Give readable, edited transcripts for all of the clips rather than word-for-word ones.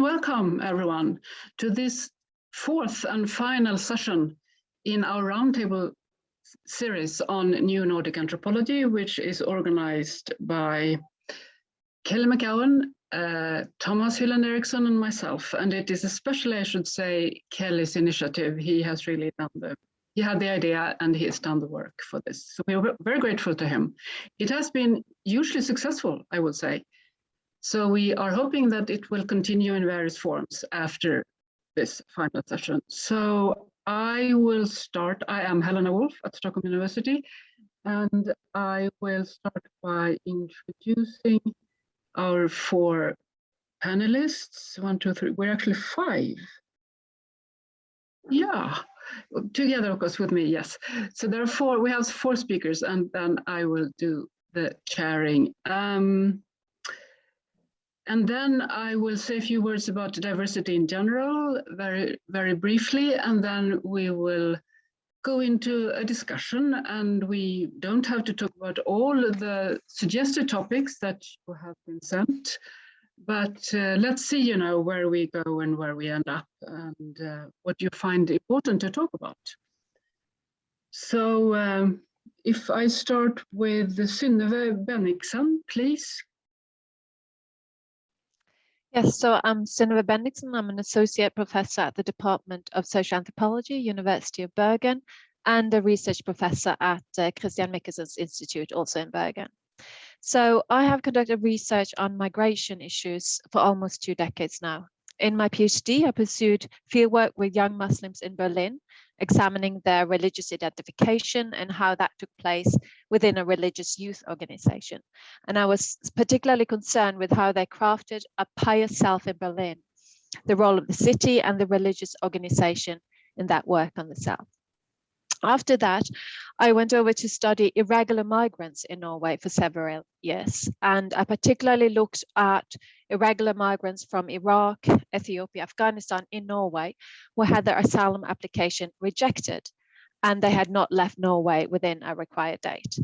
welcome everyone to this fourth and final session in our roundtable series on new Nordic anthropology, which is organized by Kelly McGowan, Thomas Hylland Eriksson, and myself. And it is especially, I should say, Kelly's initiative. He has really he had the idea and he has done the work for this. So we are very grateful to him. It has been hugely successful, I would say. So we are hoping that it will continue in various forms after this final session. So I will start. I am Helena Wulff at Stockholm University, and I will start by introducing our four panelists. 1, 2, 3. We're actually 5. Yeah, together, of course, with me, yes. So there are 4. We have 4 speakers, and then I will do the chairing. And then I will say a few words about diversity in general, very, very briefly, and then we will go into a discussion, and we don't have to talk about all the suggested topics that have been sent, but let's see, where we go and where we end up, and what you find important to talk about. So if I start with Synnøve Bendixsen, please. Yes, so I'm Synnøve Bendixsen. I'm an associate professor at the Department of Social Anthropology, University of Bergen, and a research professor at Christian Michelsen's Institute, also in Bergen. So I have conducted research on migration issues for almost 2 decades now. In my PhD, I pursued fieldwork with young Muslims in Berlin, examining their religious identification and how that took place within a religious youth organization. And I was particularly concerned with how they crafted a pious self in Berlin, the role of the city and the religious organization in that work on the self. After that, I went over to study irregular migrants in Norway for several years. And I particularly looked at irregular migrants from Iraq, Ethiopia, Afghanistan in Norway, who had their asylum application rejected, and they had not left Norway within a required date.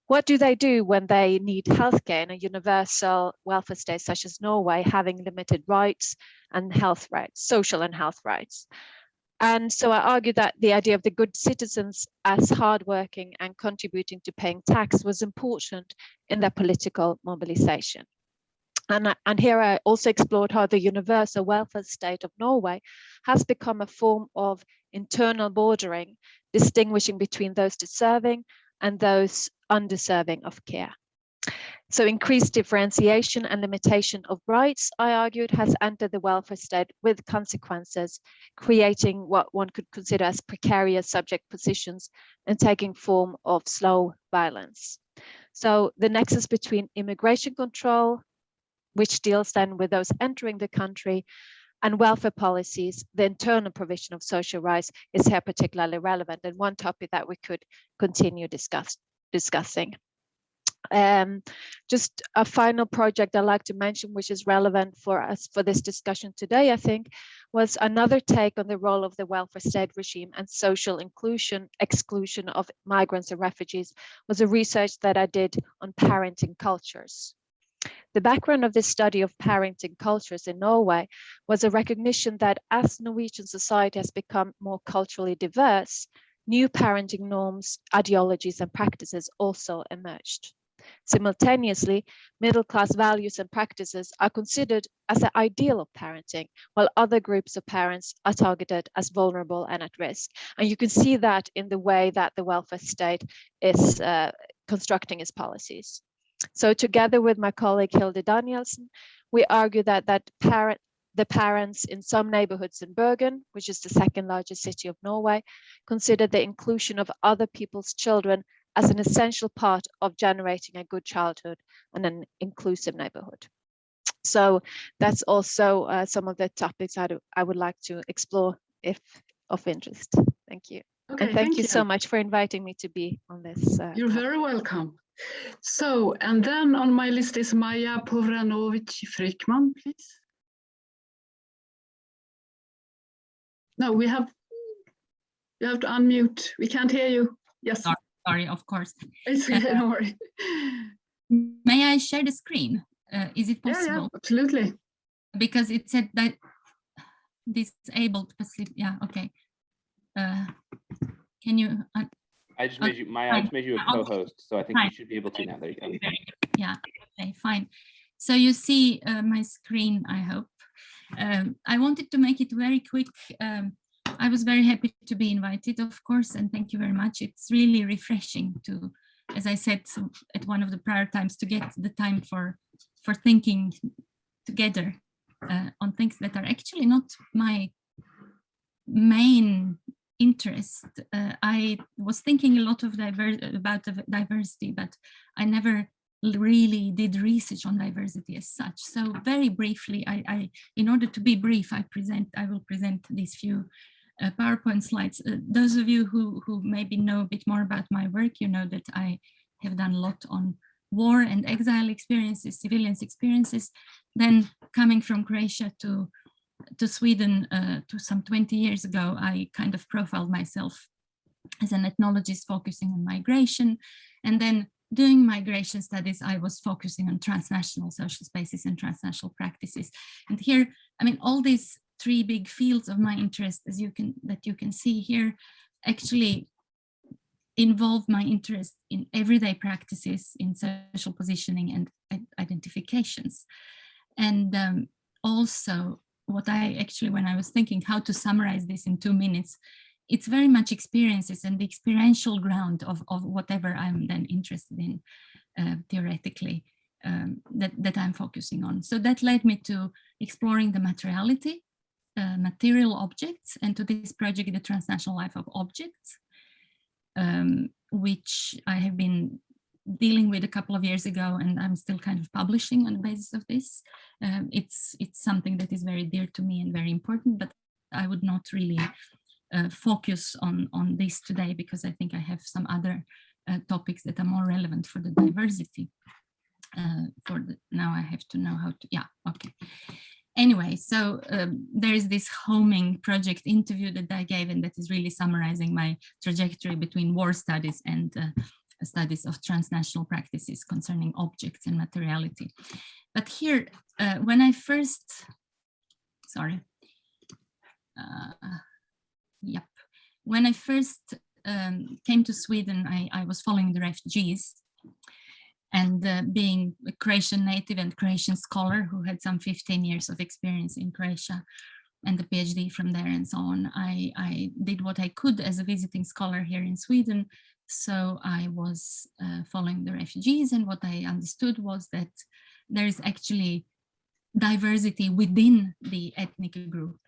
What do they do when they need healthcare in a universal welfare state such as Norway, having limited rights and health rights, social and health rights? And so I argue that the idea of the good citizens as hardworking and contributing to paying tax was important in their political mobilization. And here I also explored how the universal welfare state of Norway has become a form of internal bordering, distinguishing between those deserving and those undeserving of care. So increased differentiation and limitation of rights, I argued, has entered the welfare state with consequences, creating what one could consider as precarious subject positions and taking form of slow violence. So the nexus between immigration control, which deals then with those entering the country, and welfare policies, the internal provision of social rights, is here particularly relevant, and one topic that we could continue discussing. Just a final project I'd like to mention, which is relevant for us for this discussion today, I think, was another take on the role of the welfare state regime and social exclusion of migrants and refugees, was a research that I did on parenting cultures. The background of this study of parenting cultures in Norway was a recognition that as Norwegian society has become more culturally diverse, new parenting norms, ideologies, and practices also emerged. Simultaneously, middle-class values and practices are considered as the ideal of parenting, while other groups of parents are targeted as vulnerable and at risk. And you can see that in the way that the welfare state is constructing its policies. So together with my colleague Hilde Danielsen, we argue that the parents in some neighborhoods in Bergen, which is the 2nd largest city of Norway, consider the inclusion of other people's children as an essential part of generating a good childhood and an inclusive neighborhood. So that's also some of the topics I would like to explore if of interest. Thank you. Okay, and thank you so much for inviting me to be on this. You're very welcome. So, and then on my list is Maja Povrzanovic Frykman, please. No, you have to unmute. We can't hear you. Yes. Sorry, of course. It's okay, don't worry. May I share the screen? Is it possible? Yeah, absolutely. because it said that disabled, yeah, okay. Can you? I just made you, Maya, I just made you a co-host, so I think you should be able to now. There you go. Yeah, okay, fine. So you see my screen, I hope. I wanted to make it very quick. I was very happy to be invited, of course, and thank you very much. It's really refreshing to, as I said at one of the prior times, to get the time for thinking together on things that are actually not my main interest. I was thinking a lot of about diversity, but I never really did research on diversity as such. So very briefly, I in order to be brief, I will present these few PowerPoint slides. Those of you who maybe know a bit more about my work, you know that I have done a lot on war and exile experiences, civilians experiences. Then coming from Croatia to Sweden to some 20 years ago, I kind of profiled myself as an ethnologist focusing on migration. And then doing migration studies, I was focusing on transnational social spaces and transnational practices. And here, I mean, all these three big fields of my interest, as you can see here, actually involve my interest in everyday practices, in social positioning and identifications. And also what I actually, when I was thinking how to summarize this in 2 minutes, it's very much experiences and the experiential ground of whatever I'm then interested in theoretically that I'm focusing on. So that led me to exploring the materiality, material objects, and to this project, the transnational life of objects, which I have been dealing with a couple of years ago, and I'm still kind of publishing on the basis of this. It's something that is very dear to me and very important, but I would not really focus on this today because I think I have some other topics that are more relevant for the diversity. Now I have to know how to, yeah, okay. Anyway, so there is this homing project interview that I gave, and that is really summarizing my trajectory between war studies and studies of transnational practices concerning objects and materiality. But here, when I first, when I first came to Sweden, I was following the refugees, and being a Croatian native and Croatian scholar who had some 15 years of experience in Croatia and the PhD from there and so on, I did what I could as a visiting scholar here in Sweden. So I was following the refugees, and what I understood was that there is actually diversity within the ethnic group,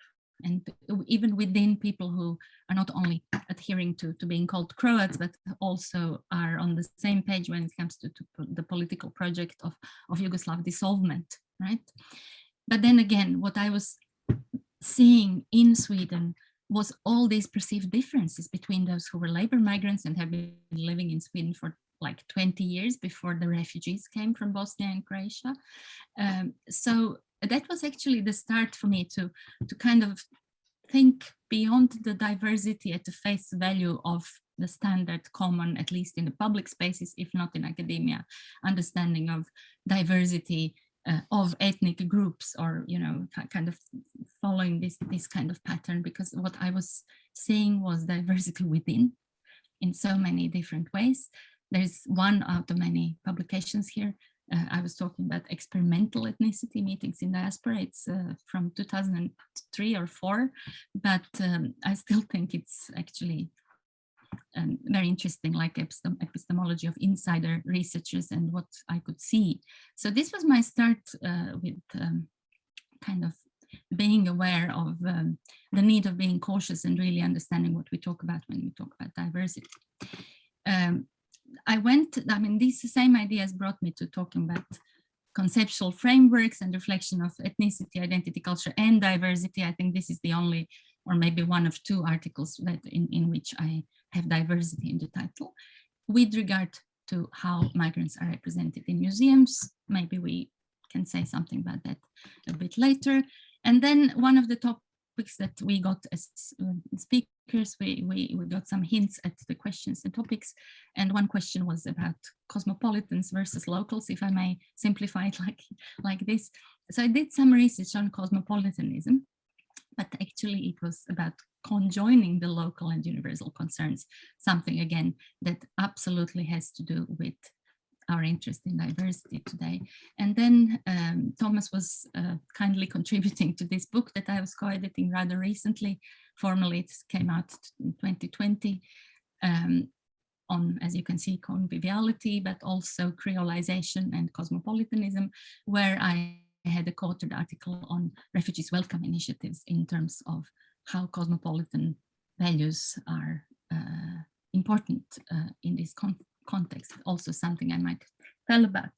and even within people who are not only adhering to being called Croats, but also are on the same page when it comes to the political project of Yugoslav dissolvement, right? But then again, what I was seeing in Sweden was all these perceived differences between those who were labor migrants and have been living in Sweden for like 20 years before the refugees came from Bosnia and Croatia. So that was actually the start for me to kind of think beyond the diversity at the face value of the standard common, at least in the public spaces, if not in academia, understanding of diversity of ethnic groups, or, you know, kind of following this kind of pattern, because what I was seeing was diversity within in so many different ways. There's one out of many publications here. I was talking about experimental ethnicity meetings in diaspora. It's from 2003 or 4, but I still think it's actually very interesting, like epistemology of insider researchers and what I could see. So this was my start with kind of being aware of the need of being cautious and really understanding what we talk about when we talk about diversity. I mean, these same ideas brought me to talking about conceptual frameworks and reflection of ethnicity, identity, culture, and diversity. I think this is the only, or maybe one of 2 articles that in which I have diversity in the title. With regard to how migrants are represented in museums, maybe we can say something about that a bit later. And then one of the topics that we got as speakers we got some hints at the questions and topics. And one question was about cosmopolitans versus locals, if I may simplify it like this. So I did some research on cosmopolitanism, but actually it was about conjoining the local and universal concerns, something again that absolutely has to do with our interest in diversity today. And then Thomas was kindly contributing to this book that I was co-editing rather recently. Formally, it came out in 2020 on, as you can see, conviviality, but also creolization and cosmopolitanism, where I had a co-authored article on refugees welcome initiatives in terms of how cosmopolitan values are important in this context, also something I might tell about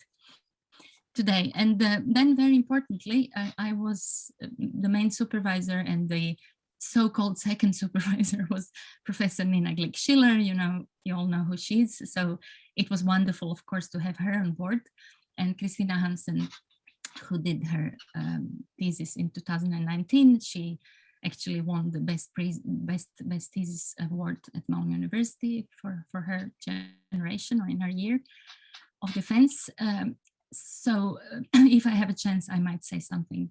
today. And then very importantly, I was the main supervisor, and the so-called second supervisor was Professor Nina Glick-Schiller. You all know who she is. So it was wonderful, of course, to have her on board. And Christina Hansen, who did her thesis in 2019, she actually won the best thesis award at Malmö University for her generation, or in her year of defense. So if I have a chance, I might say something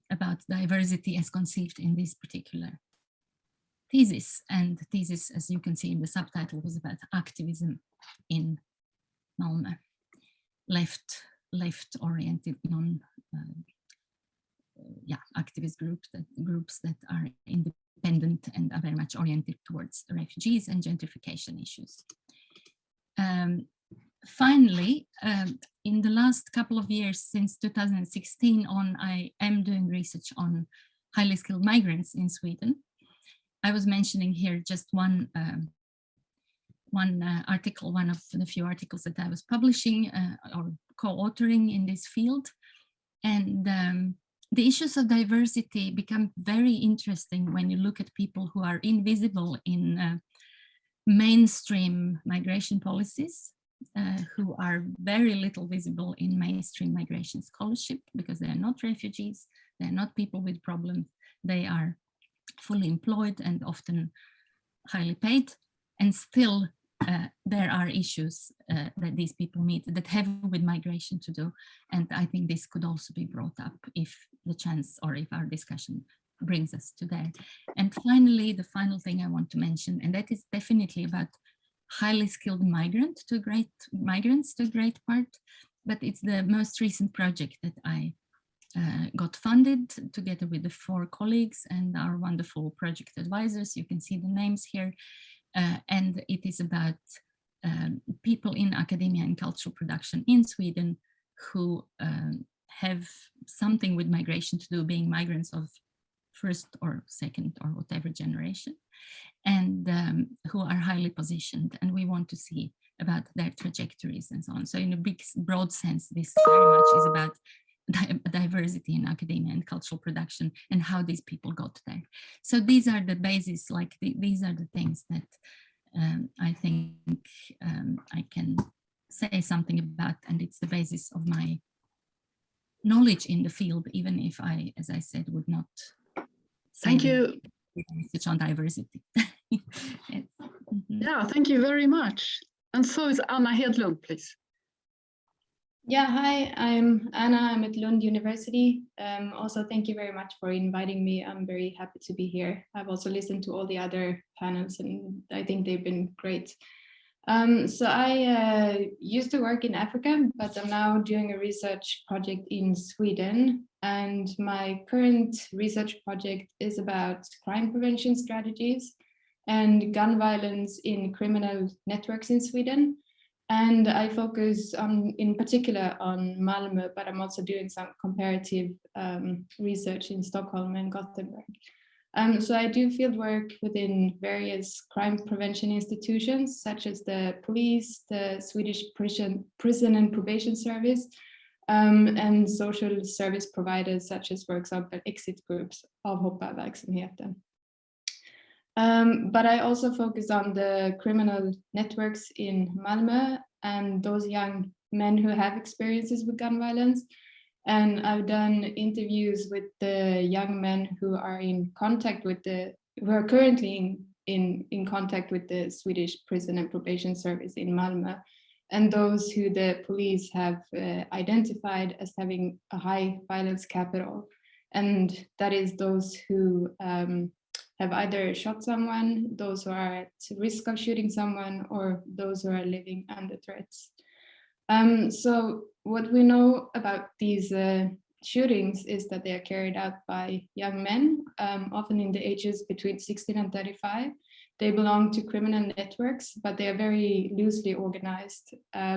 about diversity as conceived in this particular thesis. And the thesis, as you can see in the subtitle, was about activism in Malmö, left-oriented, activist groups that are independent and are very much oriented towards refugees and gentrification issues. Finally, in the last couple of years, since 2016 on, I am doing research on highly skilled migrants in Sweden. I was mentioning here just one article, one of the few articles that I was publishing or co-authoring in this field. And the issues of diversity become very interesting when you look at people who are invisible in mainstream migration policies, who are very little visible in mainstream migration scholarship, because they are not refugees, they're not people with problems, they are fully employed and often highly paid, and still there are issues that these people meet that have with migration to do. And I think this could also be brought up if the chance, or if our discussion brings us to there. And finally, the final thing I want to mention, and that is definitely about highly skilled migrants to a great part, but it's the most recent project that I got funded together with the 4 colleagues and our wonderful project advisors. You can see the names here. And it is about people in academia and cultural production in Sweden who have something with migration to do, being migrants of first or second or whatever generation, and who are highly positioned. And we want to see about their trajectories and so on. So in a big, broad sense, this very much is about diversity in academia and cultural production and how these people got there. So these are the bases, these are the things that I think I can say something about, and it's the basis of my knowledge in the field, even if I, as I said, would not say Thank you. Research on diversity. Yes. Yeah, thank you very much. And so is Anna Hedlund, please. Yeah, hi, I'm Anna, I'm at Lund University. Also, thank you very much for inviting me. I'm very happy to be here. I've also listened to all the other panels and I think they've been great. So I used to work in Africa, but I'm now doing a research project in Sweden. And my current research project is about crime prevention strategies and gun violence in criminal networks in Sweden. And I focus on, in particular, on Malmö, but I'm also doing some comparative research in Stockholm and Gothenburg. So I do field work within various crime prevention institutions, such as the police, the Swedish prison and probation service, and social service providers, such as, for example, exit groups, avhopparverksamheten. But I also focus on the criminal networks in Malmö and those young men who have experiences with gun violence. And I've done interviews with the young men who are in contact with the who are currently in contact with the Swedish Prison and Probation Service in Malmö, and those who the police have identified as having a high violence capital. And that is those who have either shot someone, those who are at risk of shooting someone, or those who are living under threats. So what we know about these shootings is that they are carried out by young men, often in the ages between 16 and 35. They belong to criminal networks, but they are very loosely organized.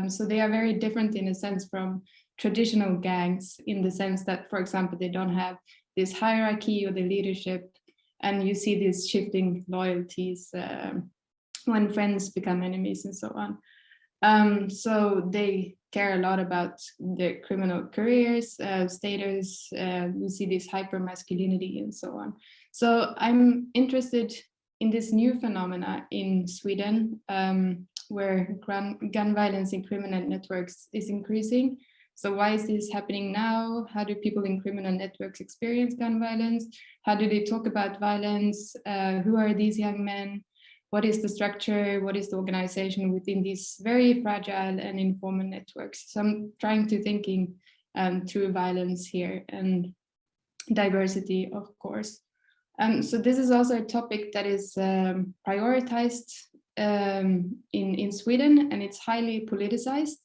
So they are very different in a sense from traditional gangs, in the sense that, for example, they don't have this hierarchy or the leadership, and you see these shifting loyalties when friends become enemies and so on. So they care a lot about their criminal careers, status. We see this hyper-masculinity and so on. So I'm interested in this new phenomena in Sweden, where gun violence in criminal networks is increasing. So why is this happening now? How do people in criminal networks experience gun violence? How do they talk about violence? Who are these young men? What is the structure? What is the organization within these very fragile and informal networks? So I'm trying to thinking through violence here and diversity, of course. So this is also a topic that is prioritized in Sweden, and it's highly politicized.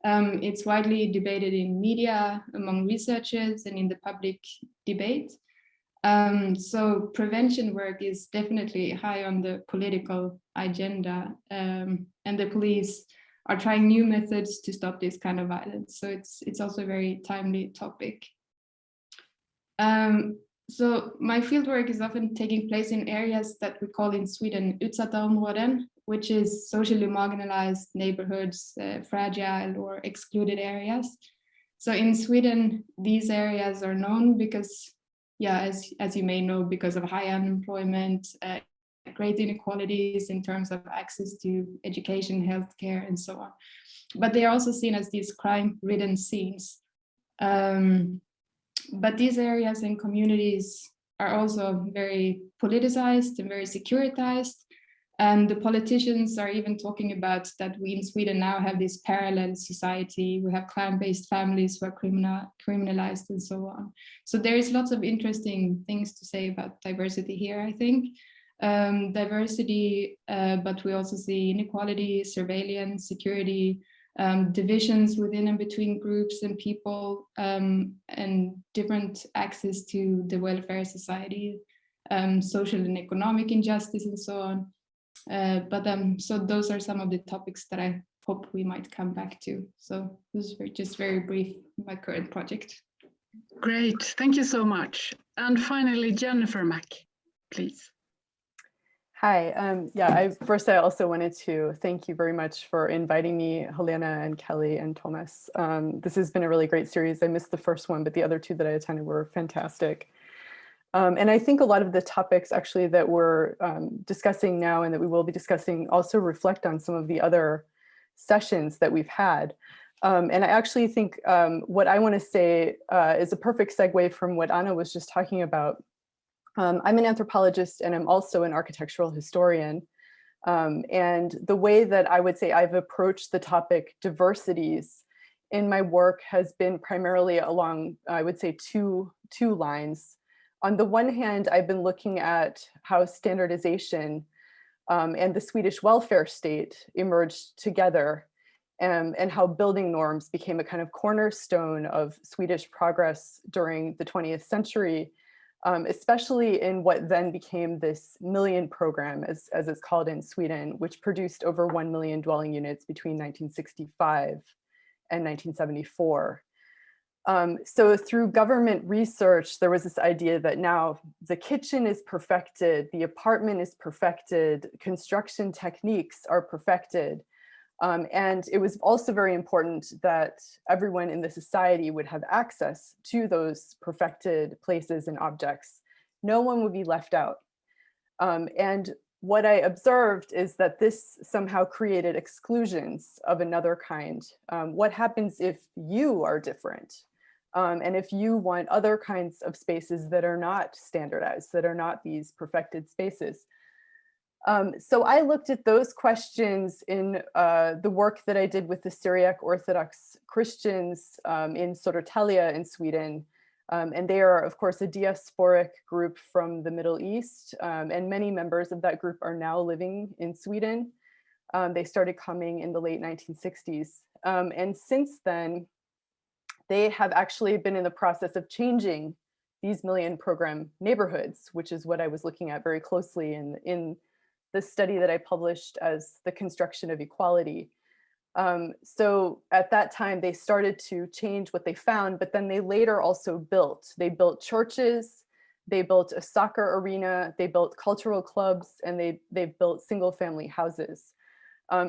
It's widely debated in media, among researchers, and in the public debate. So prevention work is definitely high on the political agenda, and the police are trying new methods to stop this kind of violence. So it's also a very timely topic. So my fieldwork is often taking place in areas that we call in Sweden utsatta områden, which is socially marginalized neighborhoods, fragile or excluded areas. So in Sweden, these areas are known because, yeah, as you may know, because of high unemployment, great inequalities in terms of access to education, healthcare, and so on. But they are also seen as these crime-ridden scenes. But these areas and communities are also very politicized and very securitized. And the politicians are even talking about that we in Sweden now have this parallel society. We have clan-based families who are criminalized and so on. So there is lots of interesting things to say about diversity here, I think. Diversity, but we also see inequality, surveillance, security, divisions within and between groups and people, and different access to the welfare society, social and economic injustice and so on. So those are some of the topics that I hope we might come back to. So this is just very brief, my current project. Great, thank you so much. And finally, Jennifer Mack, please. Hi, I also wanted to thank you very much for inviting me, Helena and Kelly and Thomas. This has been a really great series. I missed the first one, but the other two that I attended were fantastic. And I think a lot of the topics actually that we're discussing now and that we will be discussing also reflect on some of the other sessions that we've had. And I actually think what I want to say is a perfect segue from what Anna was just talking about. I'm an anthropologist and I'm also an architectural historian. And the way that I would say I've approached the topic diversities in my work has been primarily along, I would say, two lines. On the one hand, I've been looking at how standardization and the Swedish welfare state emerged together, and how building norms became a kind of cornerstone of Swedish progress during the 20th century, especially in what then became this Million program, as it's called in Sweden, which produced over 1 million dwelling units between 1965 and 1974. So through government research, there was this idea that now the kitchen is perfected, the apartment is perfected, construction techniques are perfected. And it was also very important that everyone in the society would have access to those perfected places and objects. No one would be left out. And what I observed is that this somehow created exclusions of another kind. What happens if you are different? And if you want other kinds of spaces that are not standardized, that are not these perfected spaces. So I looked at those questions in the work that I did with the Syriac Orthodox Christians in Södertälje in Sweden. And they are, of course, a diasporic group from the Middle East. And many members of that group are now living in Sweden. They started coming in the late 1960s. And since then, they have actually been in the process of changing these million program neighborhoods, which is what I was looking at very closely in the study that I published as The Construction of Equality. So at that time, they started to change what they found, but then they later also built. They built churches, they built a soccer arena, they built cultural clubs, and they built single family houses.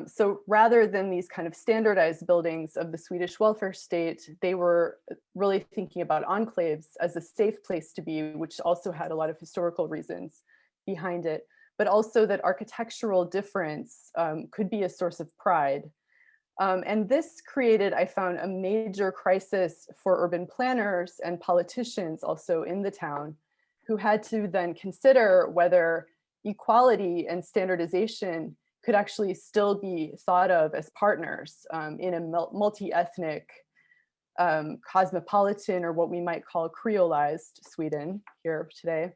So rather than these kind of standardized buildings of the Swedish welfare state, they were really thinking about enclaves as a safe place to be, which also had a lot of historical reasons behind it, but also that architectural difference could be a source of pride. And this created, I found, a major crisis for urban planners and politicians also in the town, who had to then consider whether equality and standardization could actually still be thought of as partners in a multi-ethnic, cosmopolitan, or what we might call creolized Sweden here today.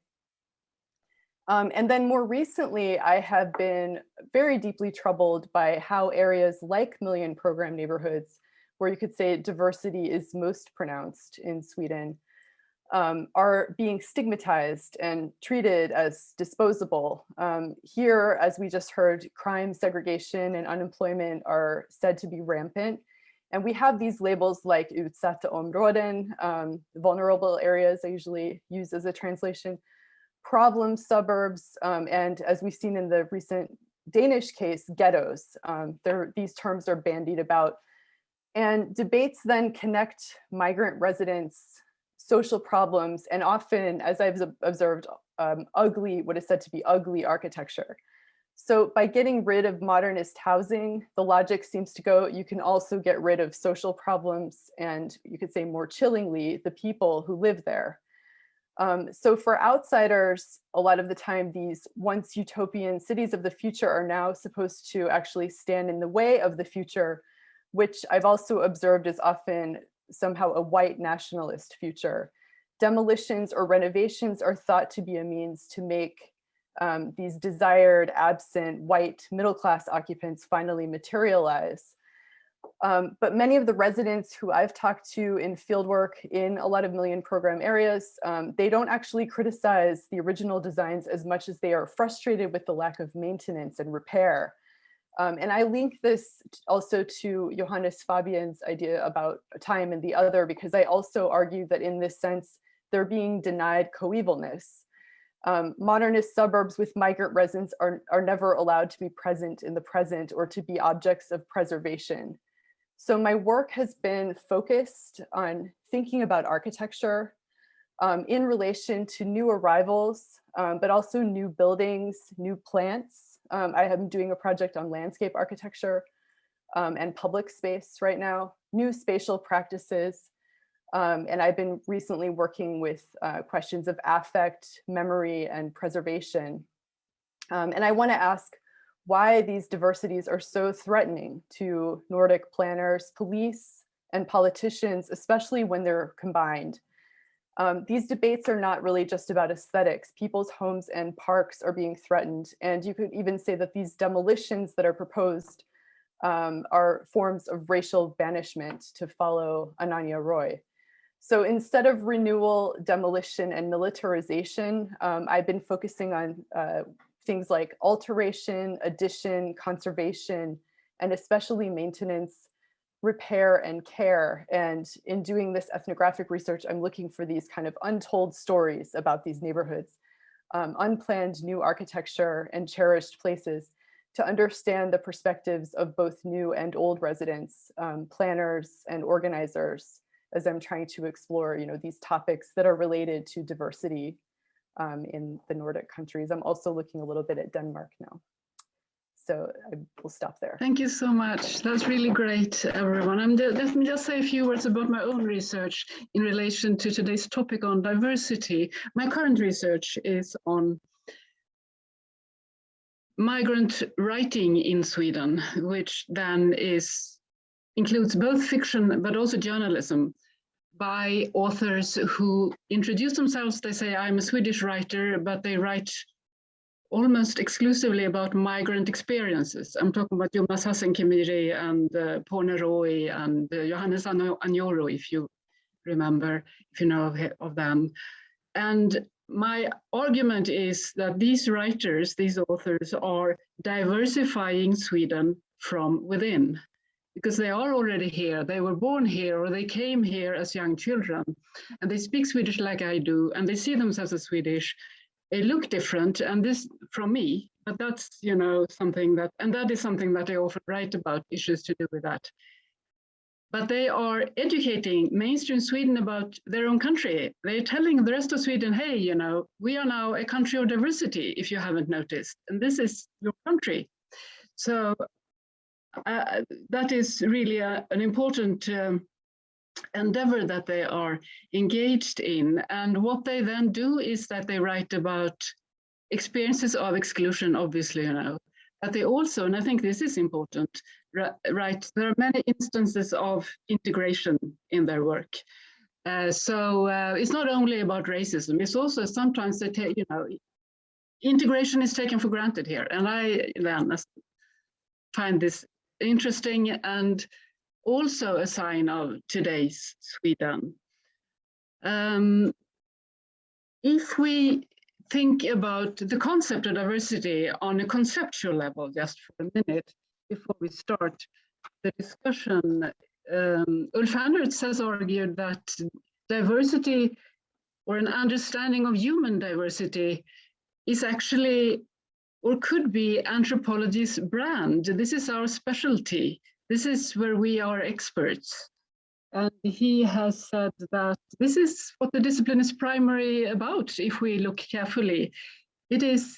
And then more recently, I have been very deeply troubled by how areas like million program neighborhoods, where you could say diversity is most pronounced in Sweden, are being stigmatized and treated as disposable. Here, as we just heard, crime, segregation, and unemployment are said to be rampant. And we have these labels like utsatta områden, vulnerable areas, I usually use as a translation, problem suburbs, and as we've seen in the recent Danish case, ghettos. These terms are bandied about. And debates then connect migrant residents, social problems, and often, as I've observed, ugly, what is said to be ugly architecture. So by getting rid of modernist housing, the logic seems to go, you can also get rid of social problems, and you could say more chillingly, the people who live there. So for outsiders, a lot of the time, these once utopian cities of the future are now supposed to actually stand in the way of the future, which I've also observed is often somehow a white nationalist future. Demolitions or renovations are thought to be a means to make these desired, absent, white, middle-class occupants finally materialize. But many of the residents who I've talked to in fieldwork in a lot of million program areas, they don't actually criticize the original designs as much as they are frustrated with the lack of maintenance and repair. And I link this also to Johannes Fabian's idea about time and the other, because I also argue that in this sense, they're being denied coevalness. Modernist suburbs with migrant residents are never allowed to be present in the present or to be objects of preservation. So my work has been focused on thinking about architecture in relation to new arrivals, but also new buildings, new plants. I am doing a project on landscape architecture and public space right now, new spatial practices. And I've been recently working with questions of affect, memory, and preservation. And I want to ask why these diversities are so threatening to Nordic planners, police, and politicians, especially when they're combined. These debates are not really just about aesthetics. People's homes and parks are being threatened. And you could even say that these demolitions that are proposed are forms of racial banishment, to follow Ananya Roy. So instead of renewal, demolition, and militarization, I've been focusing on things like alteration, addition, conservation, and especially maintenance, repair, and care. And in doing this ethnographic research, I'm looking for these kind of untold stories about these neighborhoods, unplanned new architecture, and cherished places, to understand the perspectives of both new and old residents, planners, and organizers, as I'm trying to explore, these topics that are related to diversity in the Nordic countries. I'm also looking a little bit at Denmark now. So I will stop there. Thank you so much. That's really great, everyone. Let me just say a few words about my own research in relation to today's topic on diversity. My current research is on migrant writing in Sweden, which then includes both fiction but also journalism by authors who introduce themselves. They say, I'm a Swedish writer, but they write almost exclusively about migrant experiences. I'm talking about Jonas Hassenkemiri and Porne Roy and Johannes Agnoro, if you remember, if you know of them. And my argument is that these writers, these authors, are diversifying Sweden from within, because they are already here. They were born here, or they came here as young children, and they speak Swedish like I do, and they see themselves as Swedish. They look different, and this from me, but that's, you know, something that, and that is something that I often write about, issues to do with that. But they are educating mainstream Sweden about their own country. They're telling the rest of Sweden, hey, you know, we are now a country of diversity, if you haven't noticed, and this is your country. So that is really an important endeavor that they are engaged in. And what they then do is that they write about experiences of exclusion, obviously, you know, but they also, and I think this is important, right, there are many instances of integration in their work. So it's not only about racism, it's also sometimes they take, you know, integration is taken for granted here. And I then find this interesting and also a sign of today's Sweden. If we think about the concept of diversity on a conceptual level, just for a minute, before we start the discussion, Ulf Andertz has argued that diversity, or an understanding of human diversity, is actually, or could be, anthropology's brand. This is our specialty. This is where we are experts. And he has said that this is what the discipline is primarily about, if we look carefully. It is,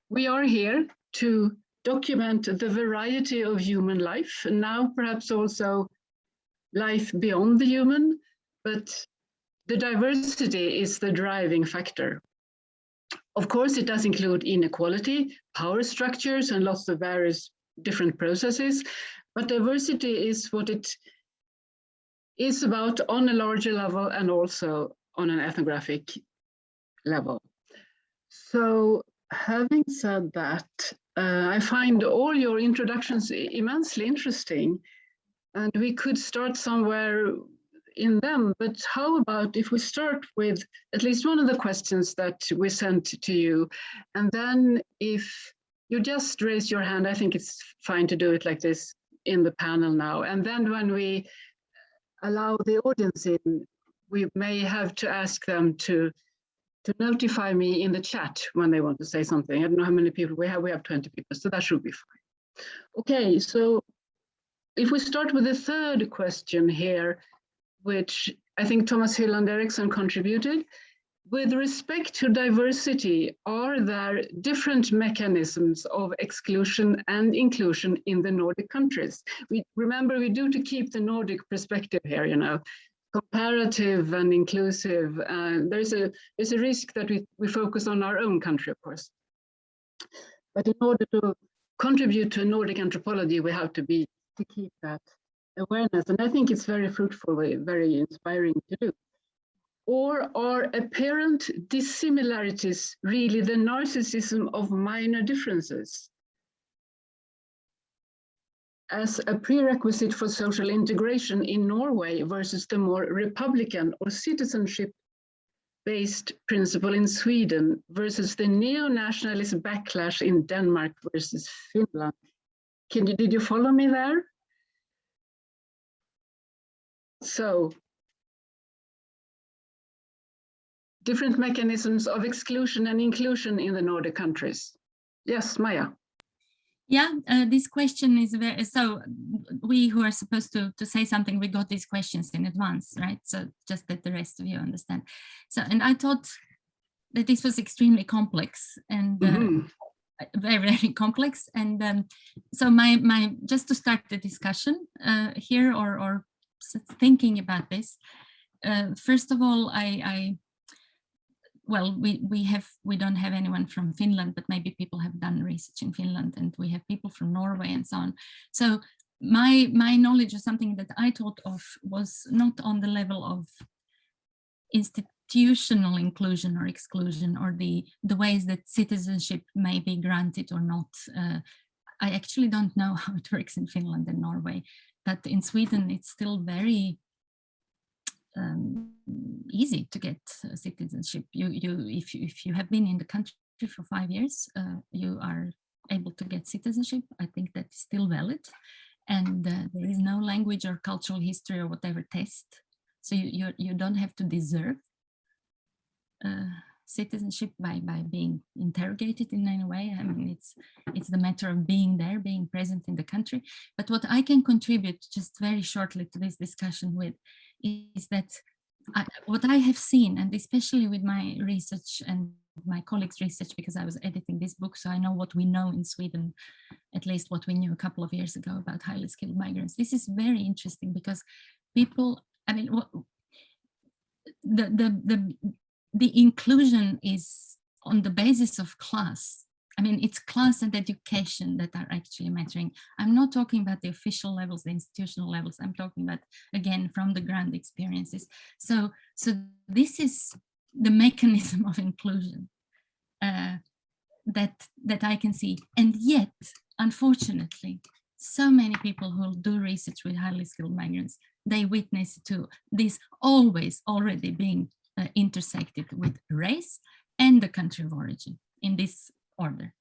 we are here to document the variety of human life, and now perhaps also life beyond the human, but the diversity is the driving factor. Of course, it does include inequality, power structures, and lots of various different processes, but diversity is what it is about on a larger level and also on an ethnographic level. So having said that, I find all your introductions immensely interesting, and we could start somewhere in them, but how about if we start with at least one of the questions that we sent to you, and then if you just raise your hand, I think it's fine to do it like this in the panel now, and then when we allow the audience in, we may have to ask them to notify me in the chat when they want to say something. I don't know how many people we have 20 people, so that should be fine. Okay, so if we start with the third question here, which I think Thomas Hylland Eriksson contributed, with respect to diversity, are there different mechanisms of exclusion and inclusion in the Nordic countries? Remember, we do to keep the Nordic perspective here, you know, comparative and inclusive. There's a risk that we focus on our own country, of course. But in order to contribute to Nordic anthropology, we have to keep that awareness. And I think it's very fruitful, very inspiring to do. Or are apparent dissimilarities really the narcissism of minor differences as a prerequisite for social integration in Norway versus the more republican or citizenship-based principle in Sweden versus the neo-nationalist backlash in Denmark versus Finland? Did you follow me there? So, different mechanisms of exclusion and inclusion in the Nordic countries. Yes, Maja. Yeah, this question is very, so we who are supposed to say something, we got these questions in advance, right? So just that the rest of you understand. So, and I thought that this was extremely complex, and very, very complex. And so my just to start the discussion here, or thinking about this, first of all, well, we don't have anyone from Finland, but maybe people have done research in Finland, and we have people from Norway and so on. So my knowledge of something that I thought of was not on the level of institutional inclusion or exclusion, or the ways that citizenship may be granted or not. I actually don't know how it works in Finland and Norway, but in Sweden it's still very easy to get citizenship. If you have been in the country for 5 years, you are able to get citizenship. I think that's still valid, and there is no language or cultural history or whatever test. So you don't have to deserve citizenship by being interrogated in any way. I mean, it's the matter of being there, being present in the country. But what I can contribute just very shortly to this discussion with is that what I have seen, and especially with my research and my colleagues' research, because I was editing this book, so I know what we know in Sweden, at least what we knew a couple of years ago about highly skilled migrants. This is very interesting because people, I mean, the inclusion is on the basis of class. I mean, it's class and education that are actually mattering. I'm not talking about the official levels, the institutional levels. I'm talking about, again, from the ground experiences. So this is the mechanism of inclusion that I can see. And yet, unfortunately, so many people who do research with highly skilled migrants, they witness to this always already being intersected with race and the country of origin in this order.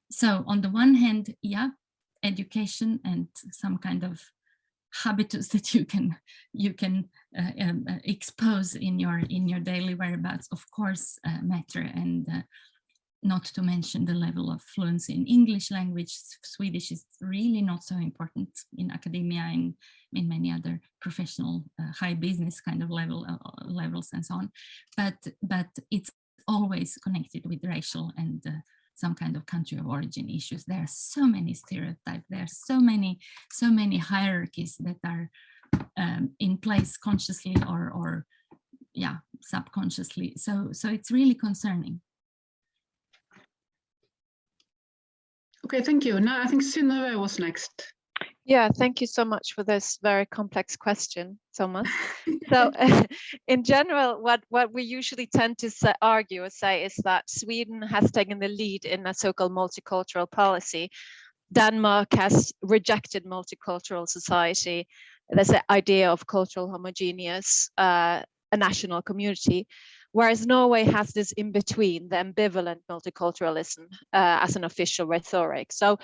So on the one hand, yeah, education and some kind of habitus that you can expose in your daily whereabouts, of course, matter, and not to mention the level of fluency in English language. Swedish is really not so important in academia and in many other professional high business kind of levels and so on. But it's always connected with racial and some kind of country of origin issues. There are so many stereotypes. There are so many hierarchies that are in place consciously or yeah, subconsciously. So it's really concerning. Okay, thank you. Now I think Synnøve was next. Yeah, thank you so much for this very complex question, Thomas. So in general, what we usually tend to argue or say is that Sweden has taken the lead in a so-called multicultural policy. Denmark has rejected multicultural society. There's the idea of cultural homogeneous, a national community, whereas Norway has this in between, the ambivalent multiculturalism as an official rhetoric. So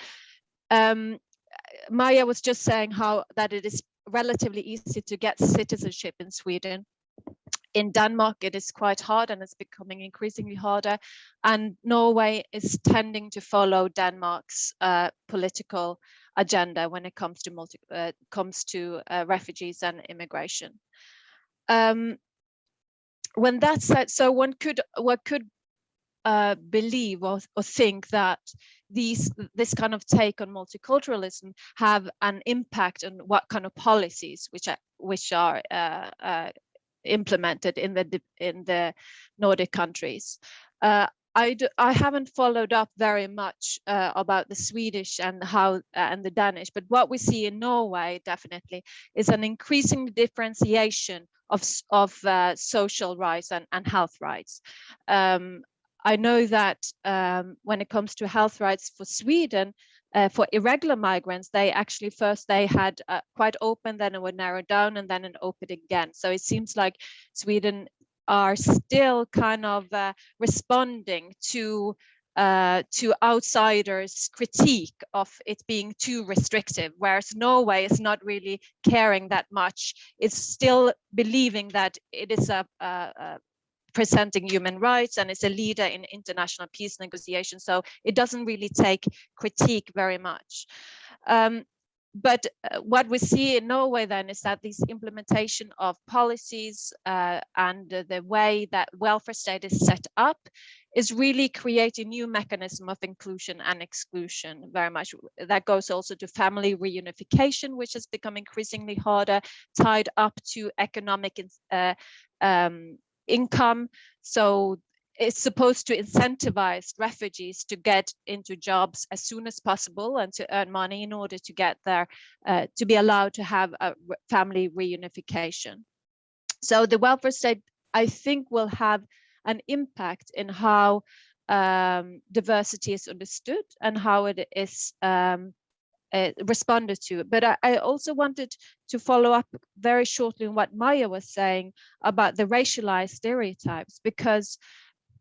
Maja was just saying that it is relatively easy to get citizenship in Sweden. In Denmark, it is quite hard, and it's becoming increasingly harder. And Norway is tending to follow Denmark's political agenda when it comes to refugees and immigration. When that's said, so one could believe or think that this kind of take on multiculturalism have an impact on what kind of policies which are implemented in the Nordic countries. I haven't followed up very much about the Swedish and the Danish, but what we see in Norway definitely is an increasing differentiation of social rights and health rights. I know that when it comes to health rights for Sweden, for irregular migrants, they had quite open, then it would narrow down, and then it opened again. So it seems like Sweden are still kind of responding to outsiders' critique of it being too restrictive, whereas Norway is not really caring that much. It's still believing that it is presenting human rights and is a leader in international peace negotiations. So it doesn't really take critique very much. but what we see in Norway then is that this implementation of policies and the way that welfare state is set up is really creating new mechanism of inclusion and exclusion. Very much that goes also to family reunification, which has become increasingly harder, tied up to economic income. So it's supposed to incentivize refugees to get into jobs as soon as possible and to earn money in order to get there, to be allowed to have a family reunification. So the welfare state, I think, will have an impact in how diversity is understood and how it is responded to. But I also wanted to follow up very shortly on what Maja was saying about the racialized stereotypes, because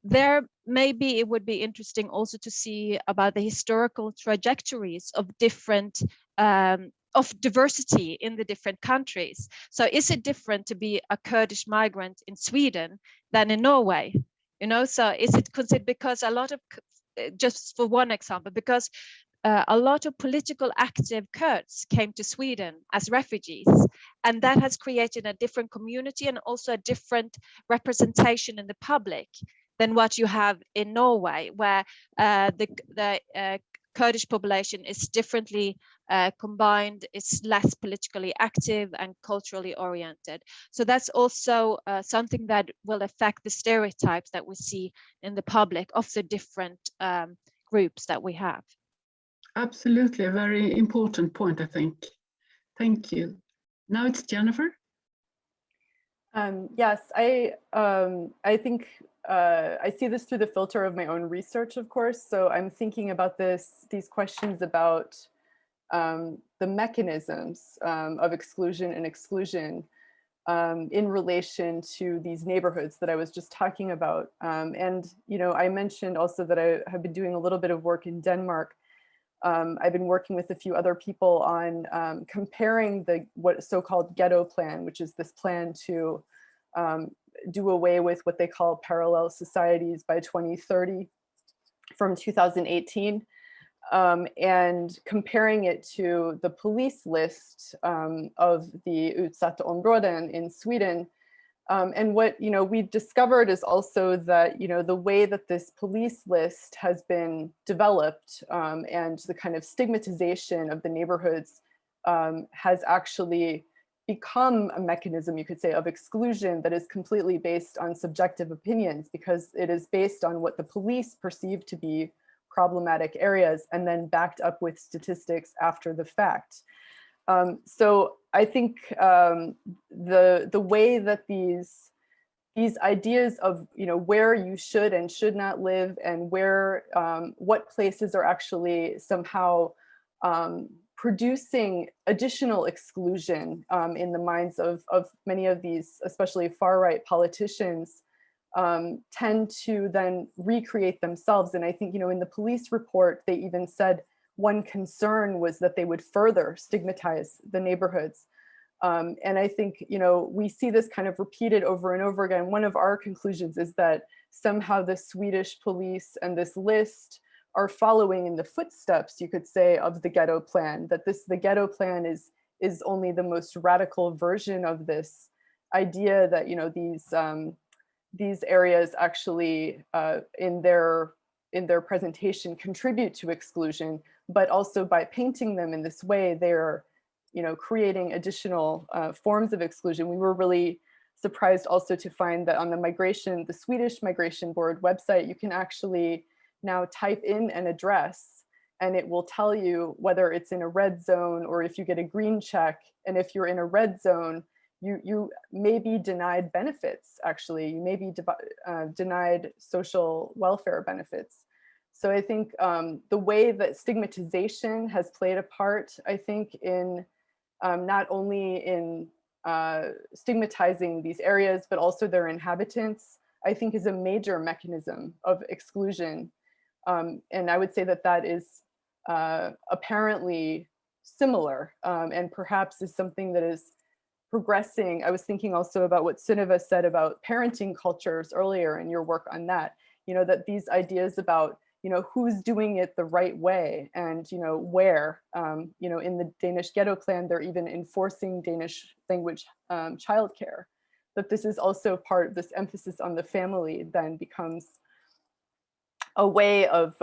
there maybe it would be interesting also to see about the historical trajectories of different of diversity in the different countries. So is it different to be a Kurdish migrant in Sweden than in Norway? You know, so is it considered, because a lot of, just for one example, because a lot of political active Kurds came to Sweden as refugees, and that has created a different community and also a different representation in the public than what you have in Norway, where the Kurdish population is differently combined, it's less politically active and culturally oriented. So that's also something that will affect the stereotypes that we see in the public of the different groups that we have. Absolutely, a very important point, I think. Thank you. Now it's Jennifer. Yes, I think I see this through the filter of my own research, of course. So I'm thinking about these questions about the mechanisms of exclusion and exclusion in relation to these neighborhoods that I was just talking about. And, you know, I mentioned also that I have been doing a little bit of work in Denmark. I've been working with a few other people on comparing the so-called ghetto plan, which is this plan to do away with what they call parallel societies by 2030 from 2018, and comparing it to the police list of the utsatta områden in Sweden. And what we've discovered is also that the way that this police list has been developed and the kind of stigmatization of the neighborhoods has actually become a mechanism, you could say, of exclusion that is completely based on subjective opinions, because it is based on what the police perceive to be problematic areas and then backed up with statistics after the fact. So I think the way that these ideas of where you should and should not live, and where what places are actually somehow producing additional exclusion in the minds of many of these, especially far-right politicians, tend to then recreate themselves. And I think in the police report, they even said one concern was that they would further stigmatize the neighborhoods. And I think, we see this kind of repeated over and over again. One of our conclusions is that somehow the Swedish police and this list are following in the footsteps, you could say, of the ghetto plan, that the ghetto plan is only the most radical version of this idea that, these areas actually in their presentation contribute to exclusion, but also by painting them in this way, they're creating additional forms of exclusion. We were really surprised also to find that on the Swedish Migration Board website, you can actually now type in an address and it will tell you whether it's in a red zone or if you get a green check. And if you're in a red zone, you may be denied benefits, actually. You may be denied social welfare benefits. So I think the way that stigmatization has played a part, I think, in not only in stigmatizing these areas, but also their inhabitants, I think is a major mechanism of exclusion. And I would say that is apparently similar and perhaps is something that is progressing. I was thinking also about what Synnøve said about parenting cultures earlier and your work on that, that these ideas about who's doing it the right way, and where. In the Danish ghetto clan, they're even enforcing Danish language childcare. That this is also part of this emphasis on the family then becomes a way of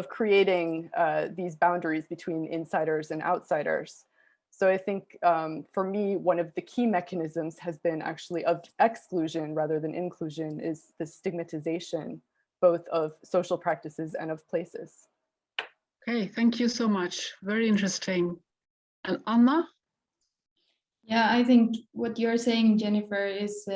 creating these boundaries between insiders and outsiders. So I think for me, one of the key mechanisms has been actually of exclusion rather than inclusion, is the stigmatization, both of social practices and of places. Okay, thank you so much. Very interesting. And Anna? Yeah, I think what you're saying, Jennifer, is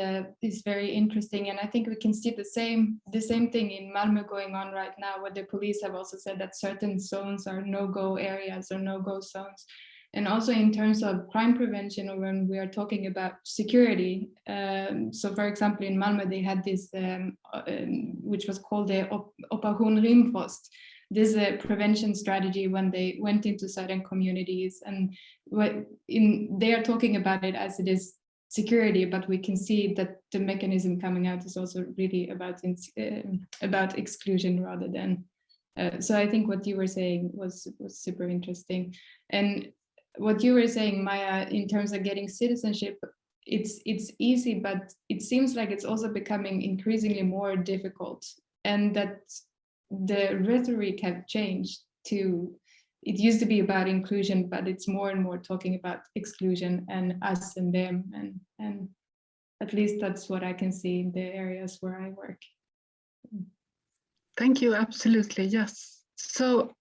very interesting, and I think we can see the same thing in Malmö going on right now, where the police have also said that certain zones are no-go areas or no-go zones, and also in terms of crime prevention, or when we are talking about security. So, for example, in Malmö they had this, which was called the Operation Rimfrost. This is a prevention strategy when they went into certain communities, and they are talking about it as it is security, but we can see that the mechanism coming out is also really about exclusion rather than. So I think what you were saying was super interesting, and what you were saying, Maja, in terms of getting citizenship, it's easy, but it seems like it's also becoming increasingly more difficult, and that the rhetoric have changed to, it used to be about inclusion, but it's more and more talking about exclusion and us and them, and at least that's what I can see in the areas where I work. Thank you, absolutely, yes. So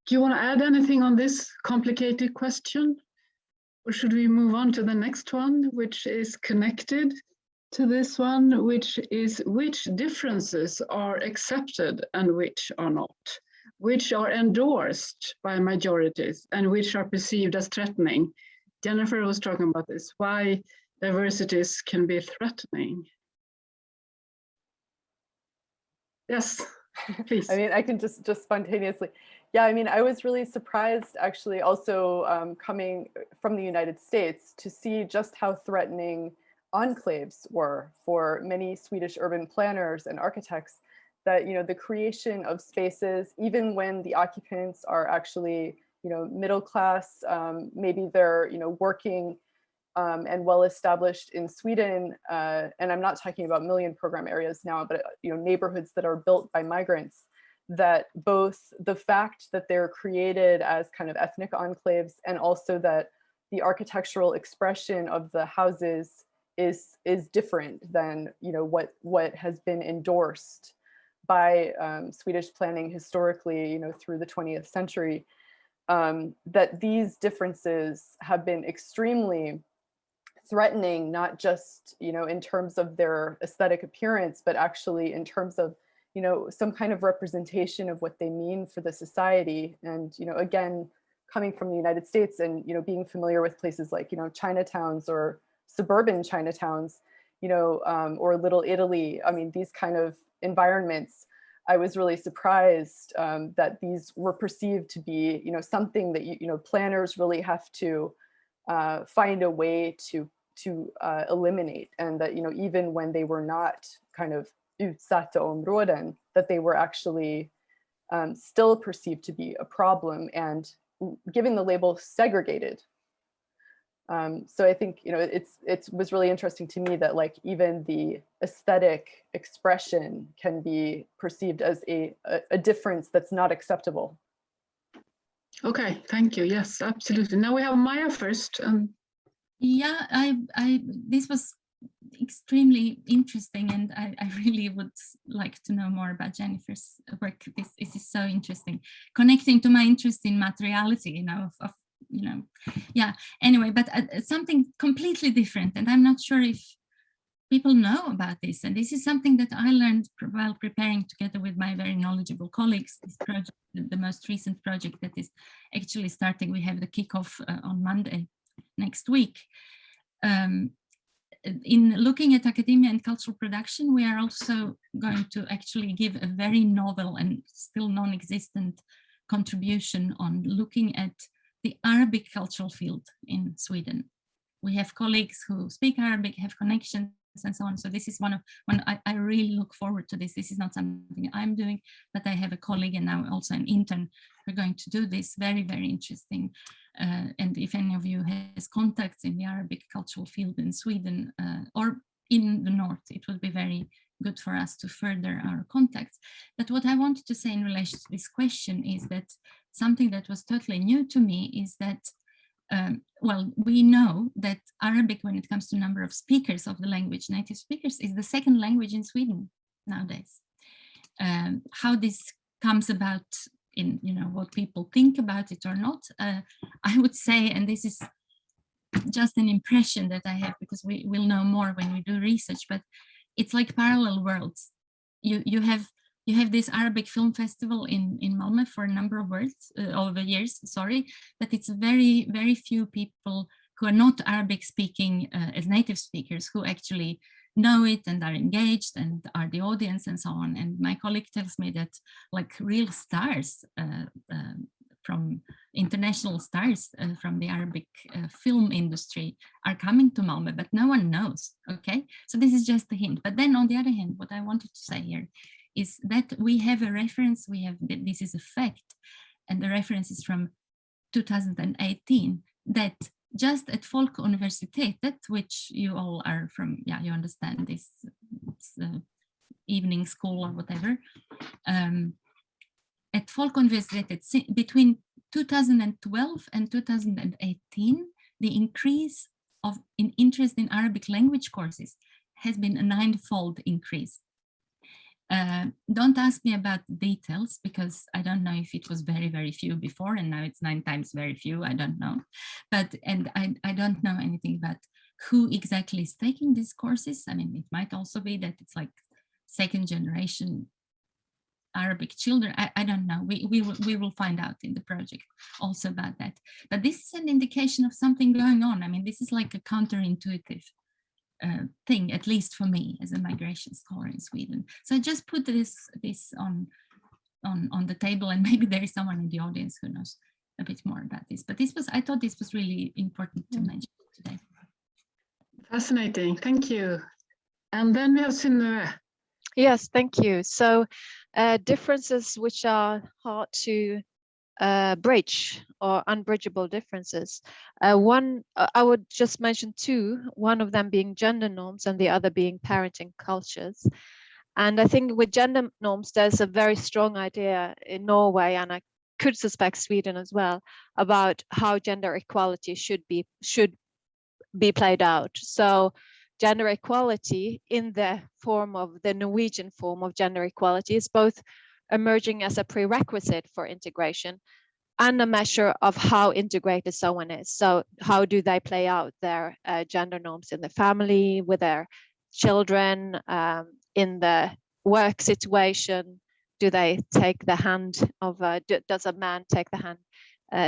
do you want to add anything on this complicated question? Or should we move on to the next one, which is connected to this one, which is which differences are accepted and which are not, which are endorsed by majorities and which are perceived as threatening. Jennifer was talking about this, why diversities can be threatening. Yes, please. I mean, I can just spontaneously. Yeah, I mean, I was really surprised actually also coming from the United States to see just how threatening enclaves were for many Swedish urban planners and architects, that, the creation of spaces, even when the occupants are actually, middle class, maybe they're, working and well established in Sweden, and I'm not talking about million program areas now, but neighborhoods that are built by migrants, that both the fact that they're created as kind of ethnic enclaves, and also that the architectural expression of the houses is different than what has been endorsed by Swedish planning historically, through the 20th century, that these differences have been extremely threatening, not just in terms of their aesthetic appearance, but actually in terms of some kind of representation of what they mean for the society. And again, coming from the United States and being familiar with places like Chinatowns or suburban Chinatowns, or Little Italy. I mean, these kind of environments, I was really surprised that these were perceived to be, something that planners really have to find a way to eliminate, and that even when they were not kind of utsatta områden, that they were actually still perceived to be a problem and given the label segregated. So I think it was really interesting to me that even the aesthetic expression can be perceived as a difference that's not acceptable. Okay, thank you. Yes, absolutely. Now we have Maja first. Yeah, this was extremely interesting, and I really would like to know more about Jennifer's work. This is so interesting, connecting to my interest in materiality, yeah. Anyway, but something completely different, and I'm not sure if people know about this. And this is something that I learned while preparing together with my very knowledgeable colleagues. This project, the most recent project that is actually starting. We have the kickoff on Monday next week. In looking at academia and cultural production, we are also going to actually give a very novel and still non-existent contribution on looking at the Arabic cultural field in Sweden. We have colleagues who speak Arabic, have connections and so on. So this is one I really look forward to this. This is not something I'm doing, but I have a colleague and now also an intern who are going to do this. Very, very interesting. And if any of you has contacts in the Arabic cultural field in Sweden or in the North, it would be very good for us to further our contacts. But what I wanted to say in relation to this question is that something that was totally new to me is that well, we know that Arabic, when it comes to number of speakers of the language, native speakers, is the second language in Sweden nowadays. How this comes about in, you know, what people think about it or not, I would say, and this is just an impression that I have because we will know more when we do research, but it's like parallel worlds. You have this Arabic film festival in Malmö for a number of years, sorry, but it's very, very few people who are not Arabic speaking as native speakers who actually know it and are engaged and are the audience and so on. And my colleague tells me that like real stars from international stars from the Arabic film industry are coming to Malmö, but no one knows, okay? So this is just a hint. But then on the other hand, what I wanted to say here is that we have a reference, this is a fact, and the reference is from 2018, that just at Folkuniversitetet, which you all are from, yeah, you understand this, evening school or whatever, at Folkuniversitetet between 2012 and 2018, the increase in interest in Arabic language courses has been a 9-fold increase. Don't ask me about the details because I don't know if it was very, very few before and now it's 9 times very few, I don't know. But, and I don't know anything about who exactly is taking these courses. I mean, it might also be that it's like second generation Arabic children. I don't know. We will find out in the project also about that. But this is an indication of something going on. I mean, this is like a counterintuitive thing, at least for me as a migration scholar in Sweden. So I just put this on the table, and maybe there is someone in the audience who knows a bit more about this. But I thought this was really important to mention today. Fascinating, thank you. And then we have Synnøve. Yes, thank you. So differences which are hard to bridge or unbridgeable differences. One, I would just mention 2, one of them being gender norms and the other being parenting cultures. And I think with gender norms, there's a very strong idea in Norway, and I could suspect Sweden as well, about how gender equality should be played out. So gender equality in the form of the Norwegian form of gender equality is both emerging as a prerequisite for integration and a measure of how integrated someone is. So how do they play out their gender norms in the family, with their children, in the work situation? Do they take the hand of, does a man take the hand,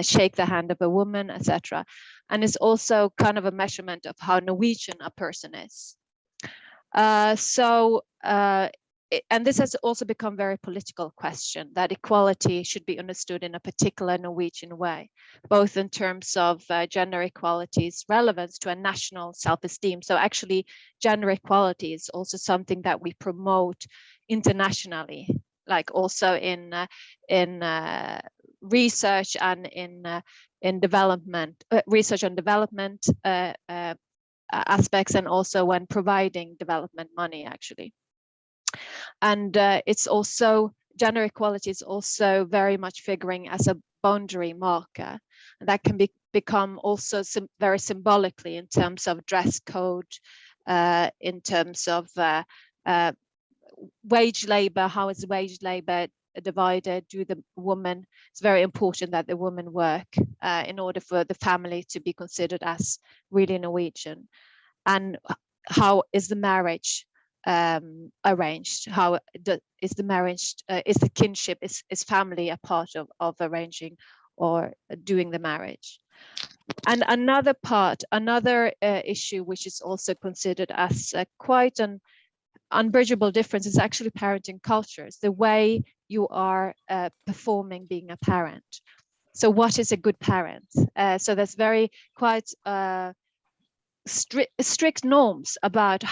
shake the hand of a woman, etc. And it's also kind of a measurement of how Norwegian a person is. And this has also become a very political question, that equality should be understood in a particular Norwegian way, both in terms of gender equality's relevance to a national self-esteem. So actually, gender equality is also something that we promote internationally, like also in research and in development, research and development aspects, and also when providing development money, actually. And it's also, gender equality is also very much figuring as a boundary marker. And that can become also very symbolically in terms of dress code, in terms of wage labor. How is wage labor divided? It's very important that the women work in order for the family to be considered as really Norwegian. And how is the marriage arranged? How is the marriage, is the kinship, is family a part of arranging or doing the marriage? And another issue which is also considered as quite an unbridgeable difference is actually parenting cultures, the way you are performing being a parent. So what is a good parent? So there's quite strict norms about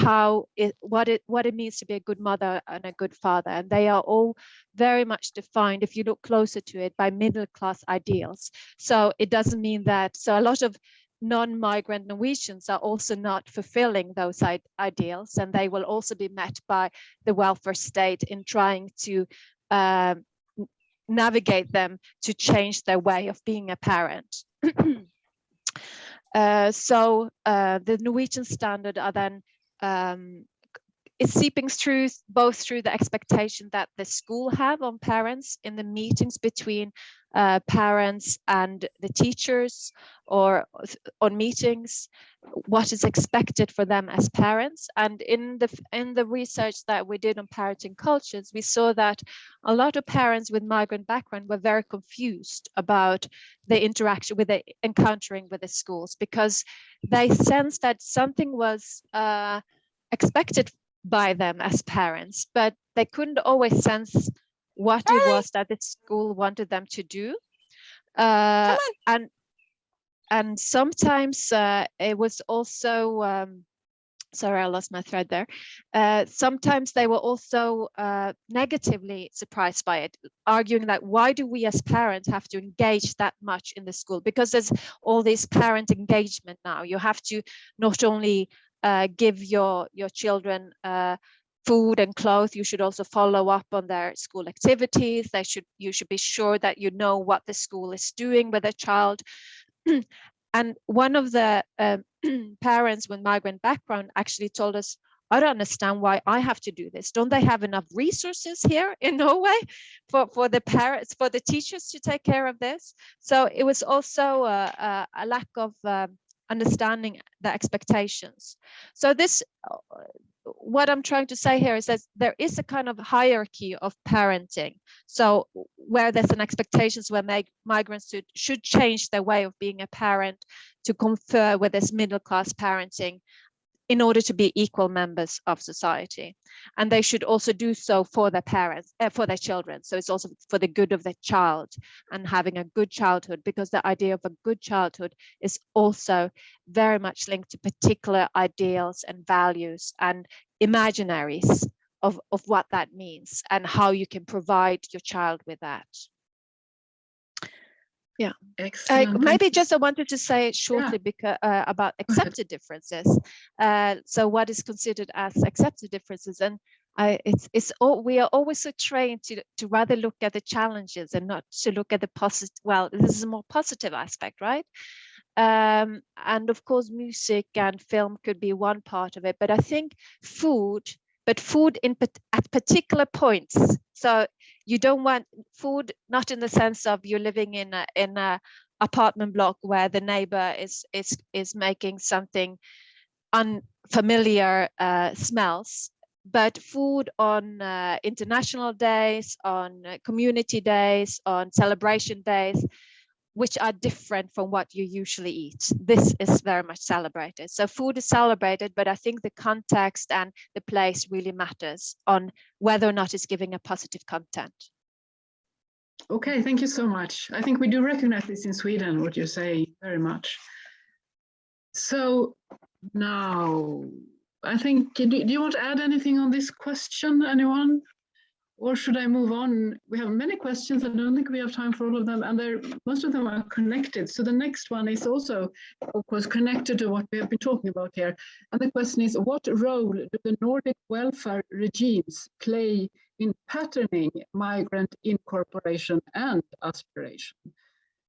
what it means to be a good mother and a good father, and they are all very much defined, if you look closer to it, by middle class ideals. So it doesn't mean that, so a lot of non-migrant Norwegians are also not fulfilling those ideals, and they will also be met by the welfare state in trying to navigate them to change their way of being a parent. So the Norwegian standard are then is seeping through both through the expectation that the school have on parents in the meetings between parents and the teachers, or on meetings, what is expected for them as parents. And in the research that we did on parenting cultures, we saw that a lot of parents with migrant background were very confused about the interaction with the encountering with the schools, because they sensed that something was expected by them as parents, but they couldn't always sense what it was that the school wanted them to do. And sometimes it was also, sorry, I lost my thread there. Sometimes they were also negatively surprised by it, arguing that why do we as parents have to engage that much in the school? Because there's all this parent engagement now. You have to not only give your children food and clothes, you should also follow up on their school activities. You should be sure that you know what the school is doing with their child. And one of the parents with migrant background actually told us, I don't understand why I have to do this. Don't they have enough resources here in Norway for the parents, for the teachers to take care of this? So it was also a lack of understanding the expectations. So this, what I'm trying to say here is that there is a kind of hierarchy of parenting. So where there's an expectations where migrants should change their way of being a parent to confer with this middle class parenting in order to be equal members of society. And they should also do so for their parents, for their children. So it's also for the good of the child and having a good childhood, because the idea of a good childhood is also very much linked to particular ideals and values and imaginaries of what that means and how you can provide your child with that. Yeah, excellent. Maybe just I wanted to say shortly because about accepted differences. So what is considered as accepted differences, and we are always so trained to rather look at the challenges and not to look at the positive. Well, this is a more positive aspect, right? And of course, music and film could be one part of it, but I think food at particular points. So you don't want food, not in the sense of you're living in a apartment block where the neighbor is making something unfamiliar smells, but food on international days, on community days, on celebration days, which are different from what you usually eat. This is very much celebrated. So food is celebrated, but I think the context and the place really matters on whether or not it's giving a positive content. Okay, thank you so much. I think we do recognize this in Sweden, what you're saying, very much. So now, I think, do you want to add anything on this question, anyone? Or should I move on? We have many questions. I don't think we have time for all of them, and most of them are connected. So the next one is also, of course, connected to what we have been talking about here. And the question is, what role do the Nordic welfare regimes play in patterning migrant incorporation and aspiration?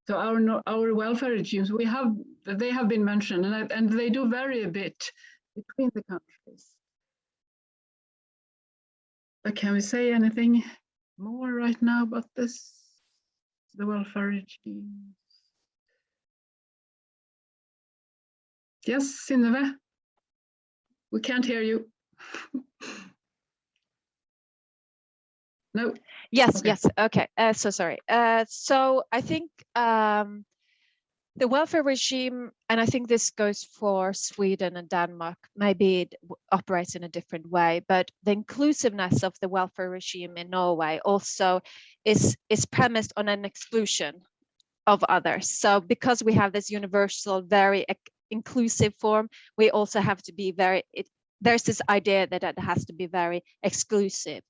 So our welfare regimes, they have been mentioned, and they do vary a bit between the countries. But can we say anything more right now about this? The welfare regime. Yes, Synnøve? We can't hear you. No. Yes, okay. Yes. Okay. So sorry. So I think the welfare regime, and I think this goes for Sweden and Denmark, maybe it operates in a different way, but the inclusiveness of the welfare regime in Norway also is premised on an exclusion of others. So because we have this universal, very inclusive form, we also have to be very, there's this idea that it has to be very exclusive.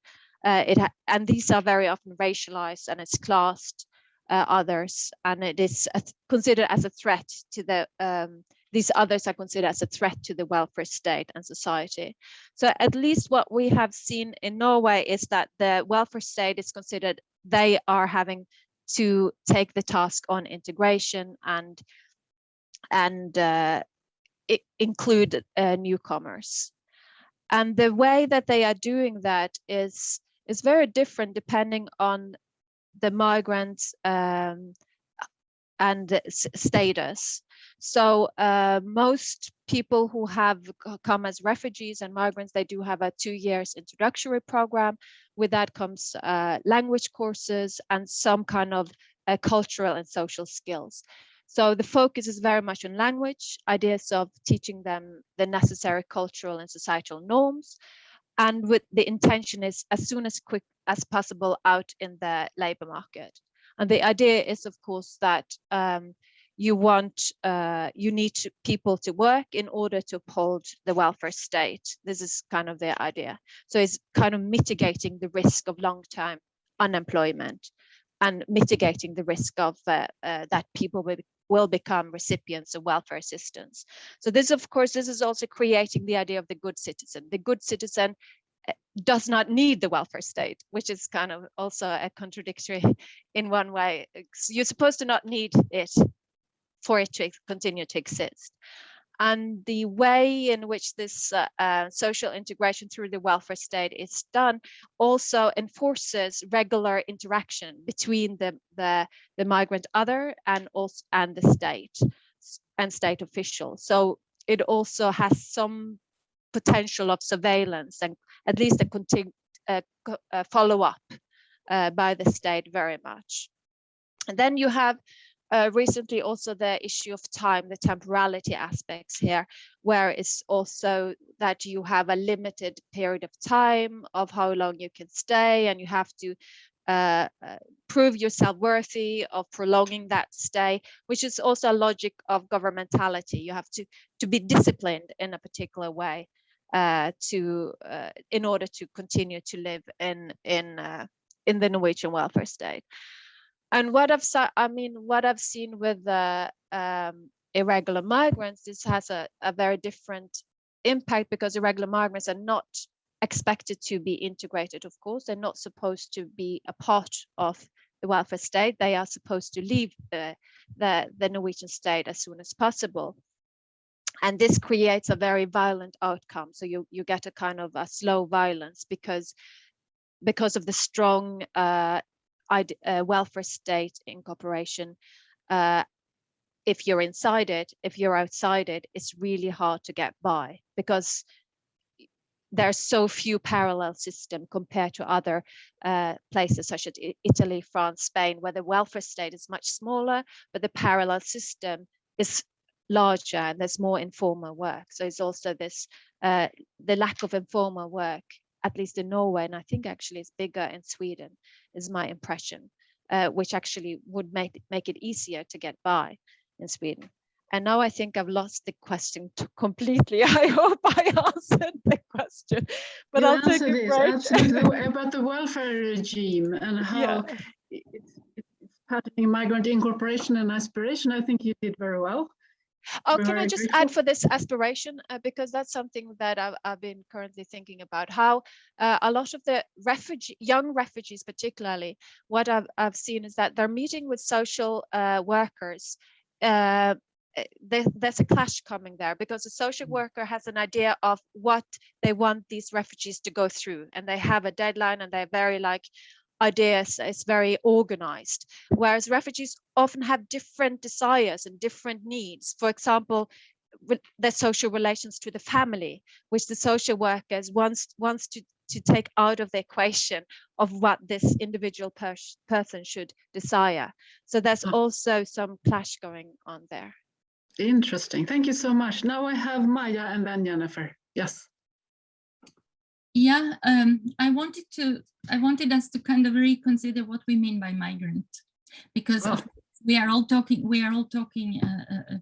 And these are very often racialized, and it's classed others, and it is considered as a threat to the, these others are considered as a threat to the welfare state and society. So at least what we have seen in Norway is that the welfare state is considered, they are having to take the task on integration and include newcomers. And the way that they are doing that is very different depending on the migrants and status. So most people who have come as refugees and migrants, they do have a 2 years introductory program. With that comes language courses and some kind of cultural and social skills. So the focus is very much on language, ideas of teaching them the necessary cultural and societal norms. And with the intention is as soon as quick as possible out in the labor market. And the idea is, of course, that you need people to work in order to uphold the welfare state. This is kind of the idea. So it's kind of mitigating the risk of long-term unemployment and mitigating the risk of that people will become recipients of welfare assistance. So this, of course, this is also creating the idea of the good citizen. The good citizen does not need the welfare state, which is kind of also a contradictory in one way. You're supposed to not need it for it to continue to exist. And the way in which this social integration through the welfare state is done also enforces regular interaction between the migrant other and the state and state officials. So it also has some potential of surveillance and at least a follow-up by the state very much. And then you have recently also the issue of time, the temporality aspects here, where it's also that you have a limited period of time of how long you can stay, and you have to prove yourself worthy of prolonging that stay, which is also a logic of governmentality. You have to be disciplined in a particular way in order to continue to live in the Norwegian welfare state. And what I've seen with the irregular migrants, this has a very different impact, because irregular migrants are not expected to be integrated. Of course, they're not supposed to be a part of the welfare state. They are supposed to leave the Norwegian state as soon as possible. And this creates a very violent outcome. So you get a kind of a slow violence because of the strong welfare state incorporation. If you're inside it, if you're outside it, it's really hard to get by, because there are so few parallel systems compared to other places such as Italy, France, Spain, where the welfare state is much smaller, but the parallel system is larger and there's more informal work. So it's also this, the lack of informal work, at least in Norway, and I think actually it's bigger in Sweden, is my impression, which actually would make it easier to get by in Sweden. And now I think I've lost the question completely. I hope I answered the question, but I'll take a break. Absolutely, about the welfare regime and how it's patterning migrant incorporation and aspiration. I think you did very well. Oh, can I just add for this aspiration, because that's something that I've been currently thinking about, how a lot of the young refugees particularly, what I've seen is that they're meeting with social workers. There's a clash coming there, because the social worker has an idea of what they want these refugees to go through, and they have a deadline, and they're very ideas, it's very organized, whereas refugees often have different desires and different needs. For example, their social relations to the family, which the social workers wants to take out of the equation of what this individual person should desire. So there's also some clash going on there. Interesting. Thank you so much. Now I have Maja and then Jennifer. Yes. Yeah, I wanted us to kind of reconsider what we mean by migrant, because we are all talking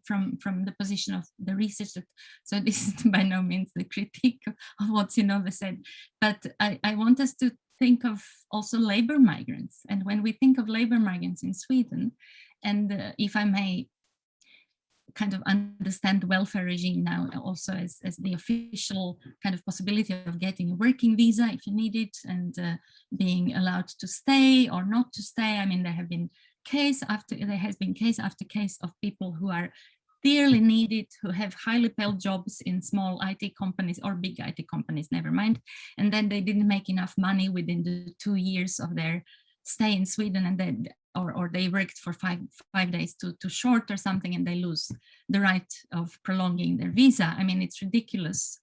from the position of the researcher. So this is by no means the critique of what Synnøve said, but I want us to think of also labor migrants. And when we think of labor migrants in Sweden, and if I may kind of understand the welfare regime now also as the official kind of possibility of getting a working visa if you need it, and being allowed to stay or not to stay. I mean, there has been case after case of people who are dearly needed, who have highly paid jobs in small IT companies or big IT companies, never mind, and then they didn't make enough money within the 2 years of their stay in Sweden, and then or they worked for five days too short or something, and they lose the right of prolonging their visa. I mean, it's ridiculous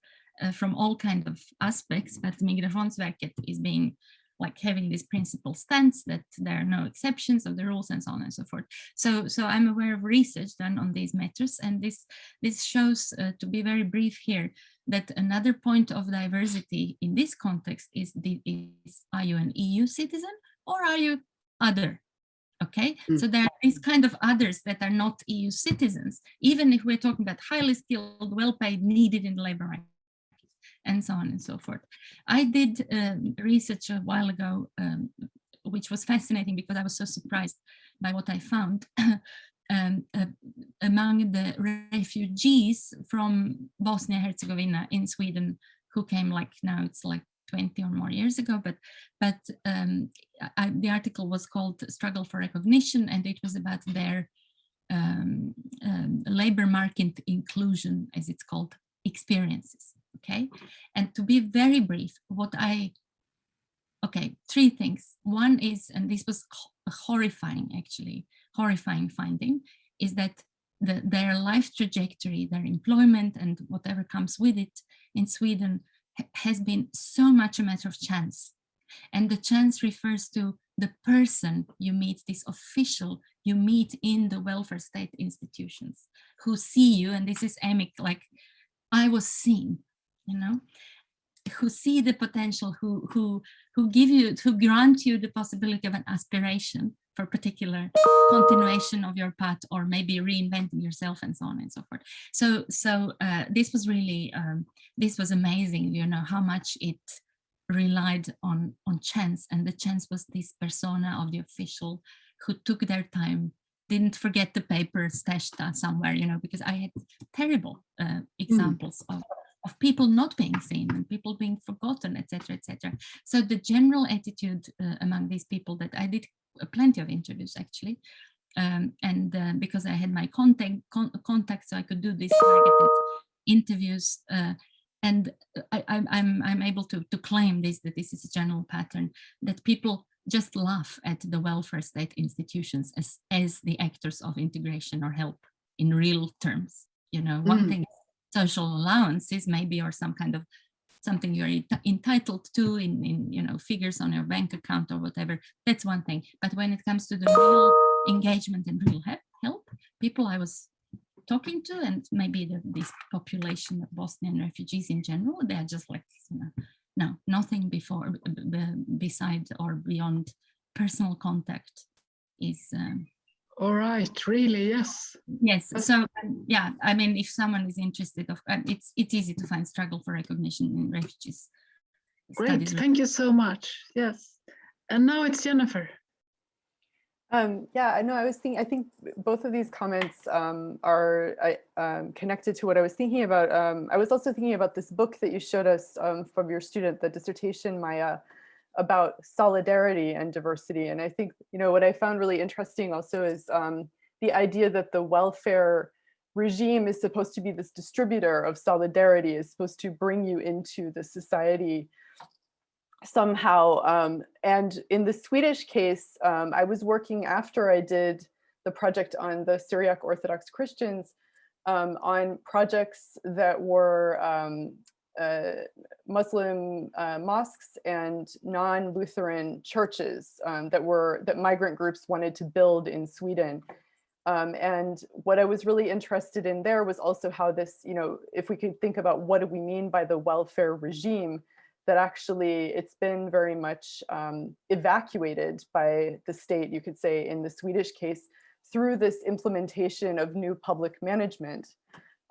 from all kind of aspects, but Migrationsverket is being like having this principle stance that there are no exceptions of the rules and so on and so forth. So I'm aware of research done on these matters, and this shows, to be very brief here, that another point of diversity in this context is are you an EU citizen or are you other? Okay, so there are these kind of others that are not EU citizens, even if we're talking about highly skilled, well-paid, needed in the labor market, and so on and so forth. I did research a while ago, which was fascinating because I was so surprised by what I found among the refugees from Bosnia-Herzegovina in Sweden, who came like now it's like 20 or more years ago, but the article was called Struggle for Recognition, and it was about their labor market inclusion, as it's called, experiences. Okay, and to be very brief, three things. One is, and this was horrifying finding, is that their life trajectory, their employment and whatever comes with it in Sweden has been so much a matter of chance. And the chance refers to the person you meet, this official you meet in the welfare state institutions, who see you, and this is emic, like I was seen, you know, who see the potential, who grant you the possibility of an aspiration for particular continuation of your path, or maybe reinventing yourself, and so on and so forth. So this was really, this was amazing, you know, how much it relied on chance, and the chance was this persona of the official who took their time, didn't forget the paper stashed somewhere, you know, because I had terrible examples of people not being seen and people being forgotten, etc., etc. So the general attitude among these people, that I did plenty of interviews actually, and because I had my contact, so I could do these targeted interviews, and I'm able to claim that this is a general pattern, that people just laugh at the welfare state institutions as the actors of integration or help in real terms. You know, one thing, social allowances maybe, or some kind of something you're entitled to in you know, figures on your bank account or whatever, that's one thing. But when it comes to the real engagement and real help, people I was talking to, and maybe this population of Bosnian refugees in general, they're just like, you know, no, nothing beside or beyond personal contact is all right, really, yes. Yes, so yeah, I mean, if someone is interested, it's easy to find Struggle for Recognition in Refugees. Great, thank you so much. Yes, and now it's Jennifer. Yeah, I know. I think both of these comments are connected to what I was thinking about. I was also thinking about this book that you showed us from your student, the dissertation, Maja, about solidarity and diversity. And I think, you know, what I found really interesting also is the idea that the welfare regime is supposed to be this distributor of solidarity, is supposed to bring you into the society somehow. And in the Swedish case, I was working after I did the project on the Syriac Orthodox Christians on projects that were Muslim mosques and non-Lutheran churches that migrant groups wanted to build in Sweden. And what I was really interested in there was also how this, you know, if we could think about what do we mean by the welfare regime, that actually it's been very much evacuated by the state, you could say, in the Swedish case, through this implementation of new public management.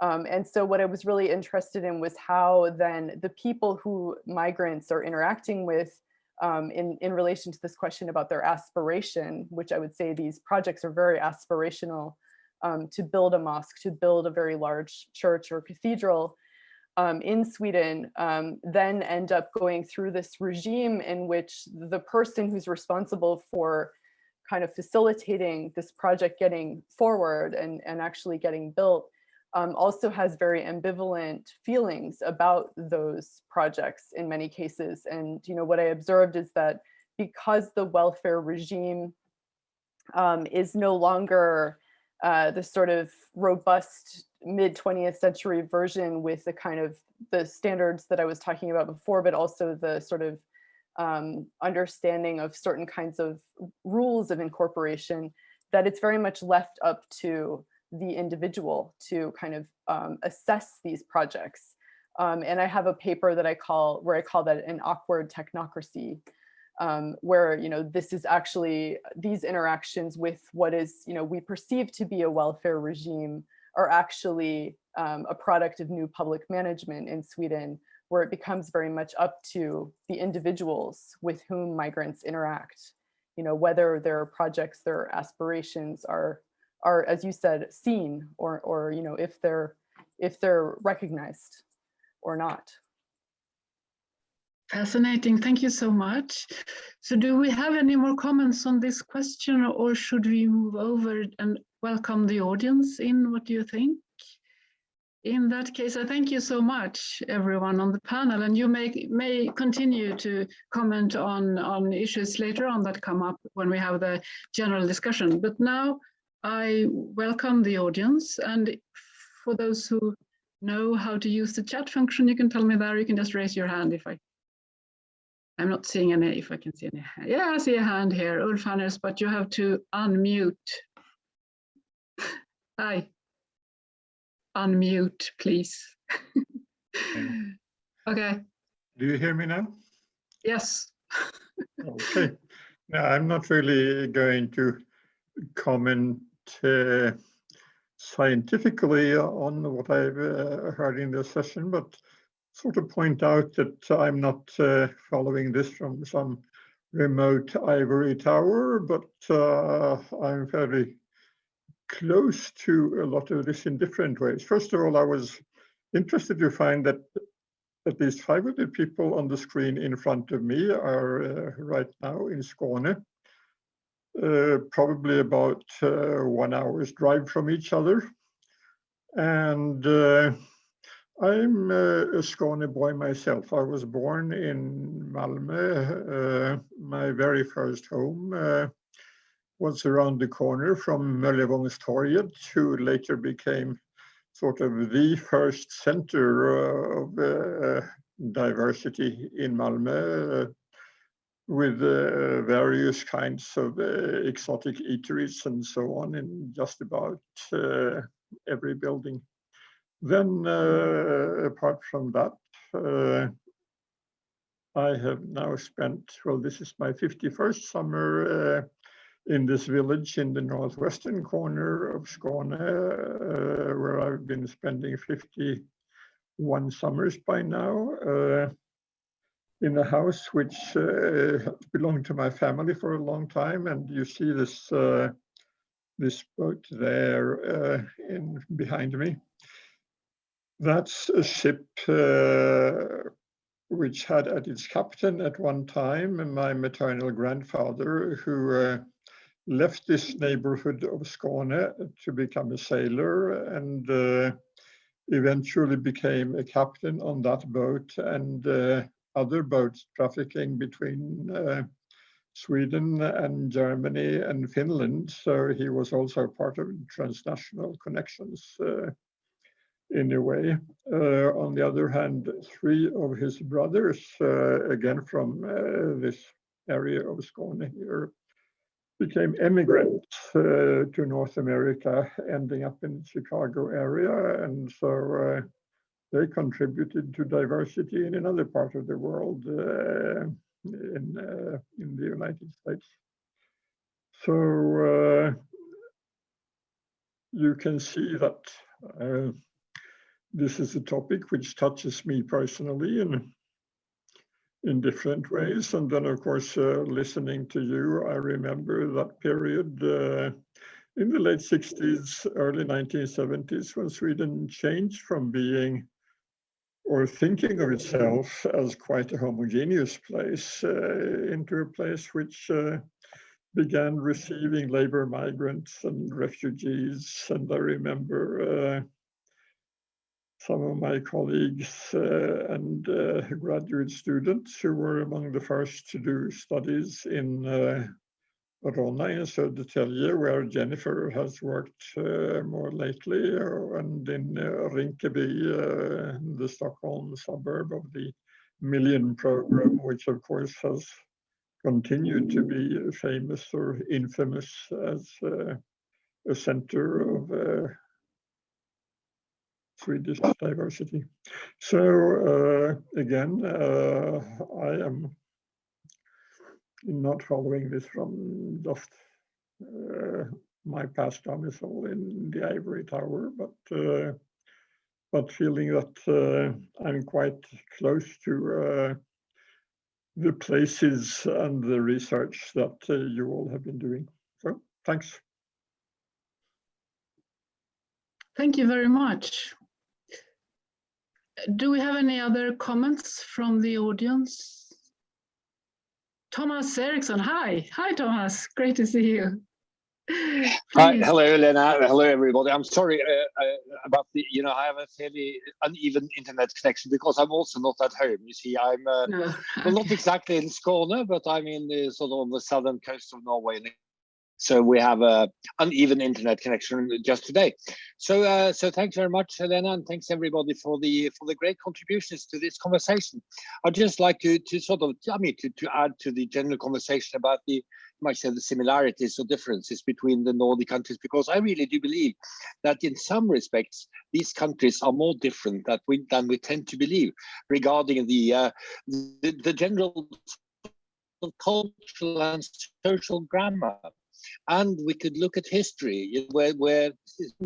And so what I was really interested in was how then the people who migrants are interacting with in relation to this question about their aspiration, which I would say these projects are very aspirational, to build a mosque, to build a very large church or cathedral in Sweden, then end up going through this regime in which the person who's responsible for kind of facilitating this project getting forward and actually getting built also has very ambivalent feelings about those projects in many cases. And what I observed is that because the welfare regime is no longer the sort of robust mid-20th century version with the kind of the standards that I was talking about before, but also the sort of understanding of certain kinds of rules of incorporation, that it's very much left up to the individual to kind of assess these projects. And I have a paper that I call that an awkward technocracy, where this is actually these interactions with what is we perceive to be a welfare regime are actually a product of new public management in Sweden, where it becomes very much up to the individuals with whom migrants interact, whether their projects, their aspirations are, as you said, seen or if they're recognized or not. Fascinating, thank you so much. So do we have any more comments on this question, or should we move over and welcome the audience in? What do you think? In that case, I thank you so much, everyone on the panel, and you may continue to comment on issues later on that come up when we have the general discussion. But now I welcome the audience, and for those who know how to use the chat function, you can tell me there. You can just raise your hand I'm not seeing any, if I can see any. Yeah, I see a hand here, Ulf Hanners, but you have to unmute. Hi. Unmute, please. Okay. Do you hear me now? Yes. Okay. Now, I'm not really going to comment scientifically on what I've heard in this session, but sort of point out that I'm not following this from some remote ivory tower, but I'm fairly close to a lot of this in different ways. First of all, I was interested to find that at least 500 people on the screen in front of me are right now in Skåne, probably about 1 hour's drive from each other. And I'm a Skåne boy myself. I was born in Malmö. My very first home was around the corner from Möllevångstorget, who later became sort of the first center of diversity in Malmö, with various kinds of exotic eateries and so on in just about every building. Then, apart from that, I have now spent, well, this is my 51st summer in this village in the northwestern corner of Skåne, where I've been spending 51 summers by now, in a house which belonged to my family for a long time. And you see this this boat there behind me. That's a ship which had at its captain at one time my maternal grandfather, who left this neighborhood of Skåne to become a sailor, and eventually became a captain on that boat and other boats trafficking between Sweden and Germany and Finland. So he was also part of transnational connections in a way. On the other hand, 3 of his brothers, again from this area of Skåne here, became immigrants to North America, ending up in the Chicago area. And so they contributed to diversity in another part of the world, in the United States. So you can see that this is a topic which touches me personally in different ways. And then, of course, listening to you, I remember that period in the late 60s, early 1970s, when Sweden changed from being or thinking of itself as quite a homogeneous place into a place which began receiving labor migrants and refugees. And I remember some of my colleagues and graduate students who were among the first to do studies in Ronna in Södertälje, where Jennifer has worked more lately, and in Rinkeby, the Stockholm suburb of the Million Program, which of course has continued to be famous or infamous as a center of Swedish diversity. So again, I am not following this from just my past domicile in the ivory tower, but feeling that I'm quite close to the places and the research that you all have been doing. So thanks. Thank you very much. Do we have any other comments from the audience? Thomas Eriksson, hi. Hi, Thomas. Great to see you. Hi, hello, Helena. Hello, everybody. I'm sorry about the, I have a fairly uneven internet connection because I'm also not at home. You see, I'm well, not exactly in Skåne, but I'm in the sort of on the southern coast of Norway. So we have a uneven internet connection just today. So thanks very much, Helena, and thanks everybody for the great contributions to this conversation. I'd just like to sort of, to add to the general conversation about the similarities or differences between the Nordic countries, because I really do believe that in some respects these countries are more different than we tend to believe regarding the general cultural and social grammar. And we could look at history, where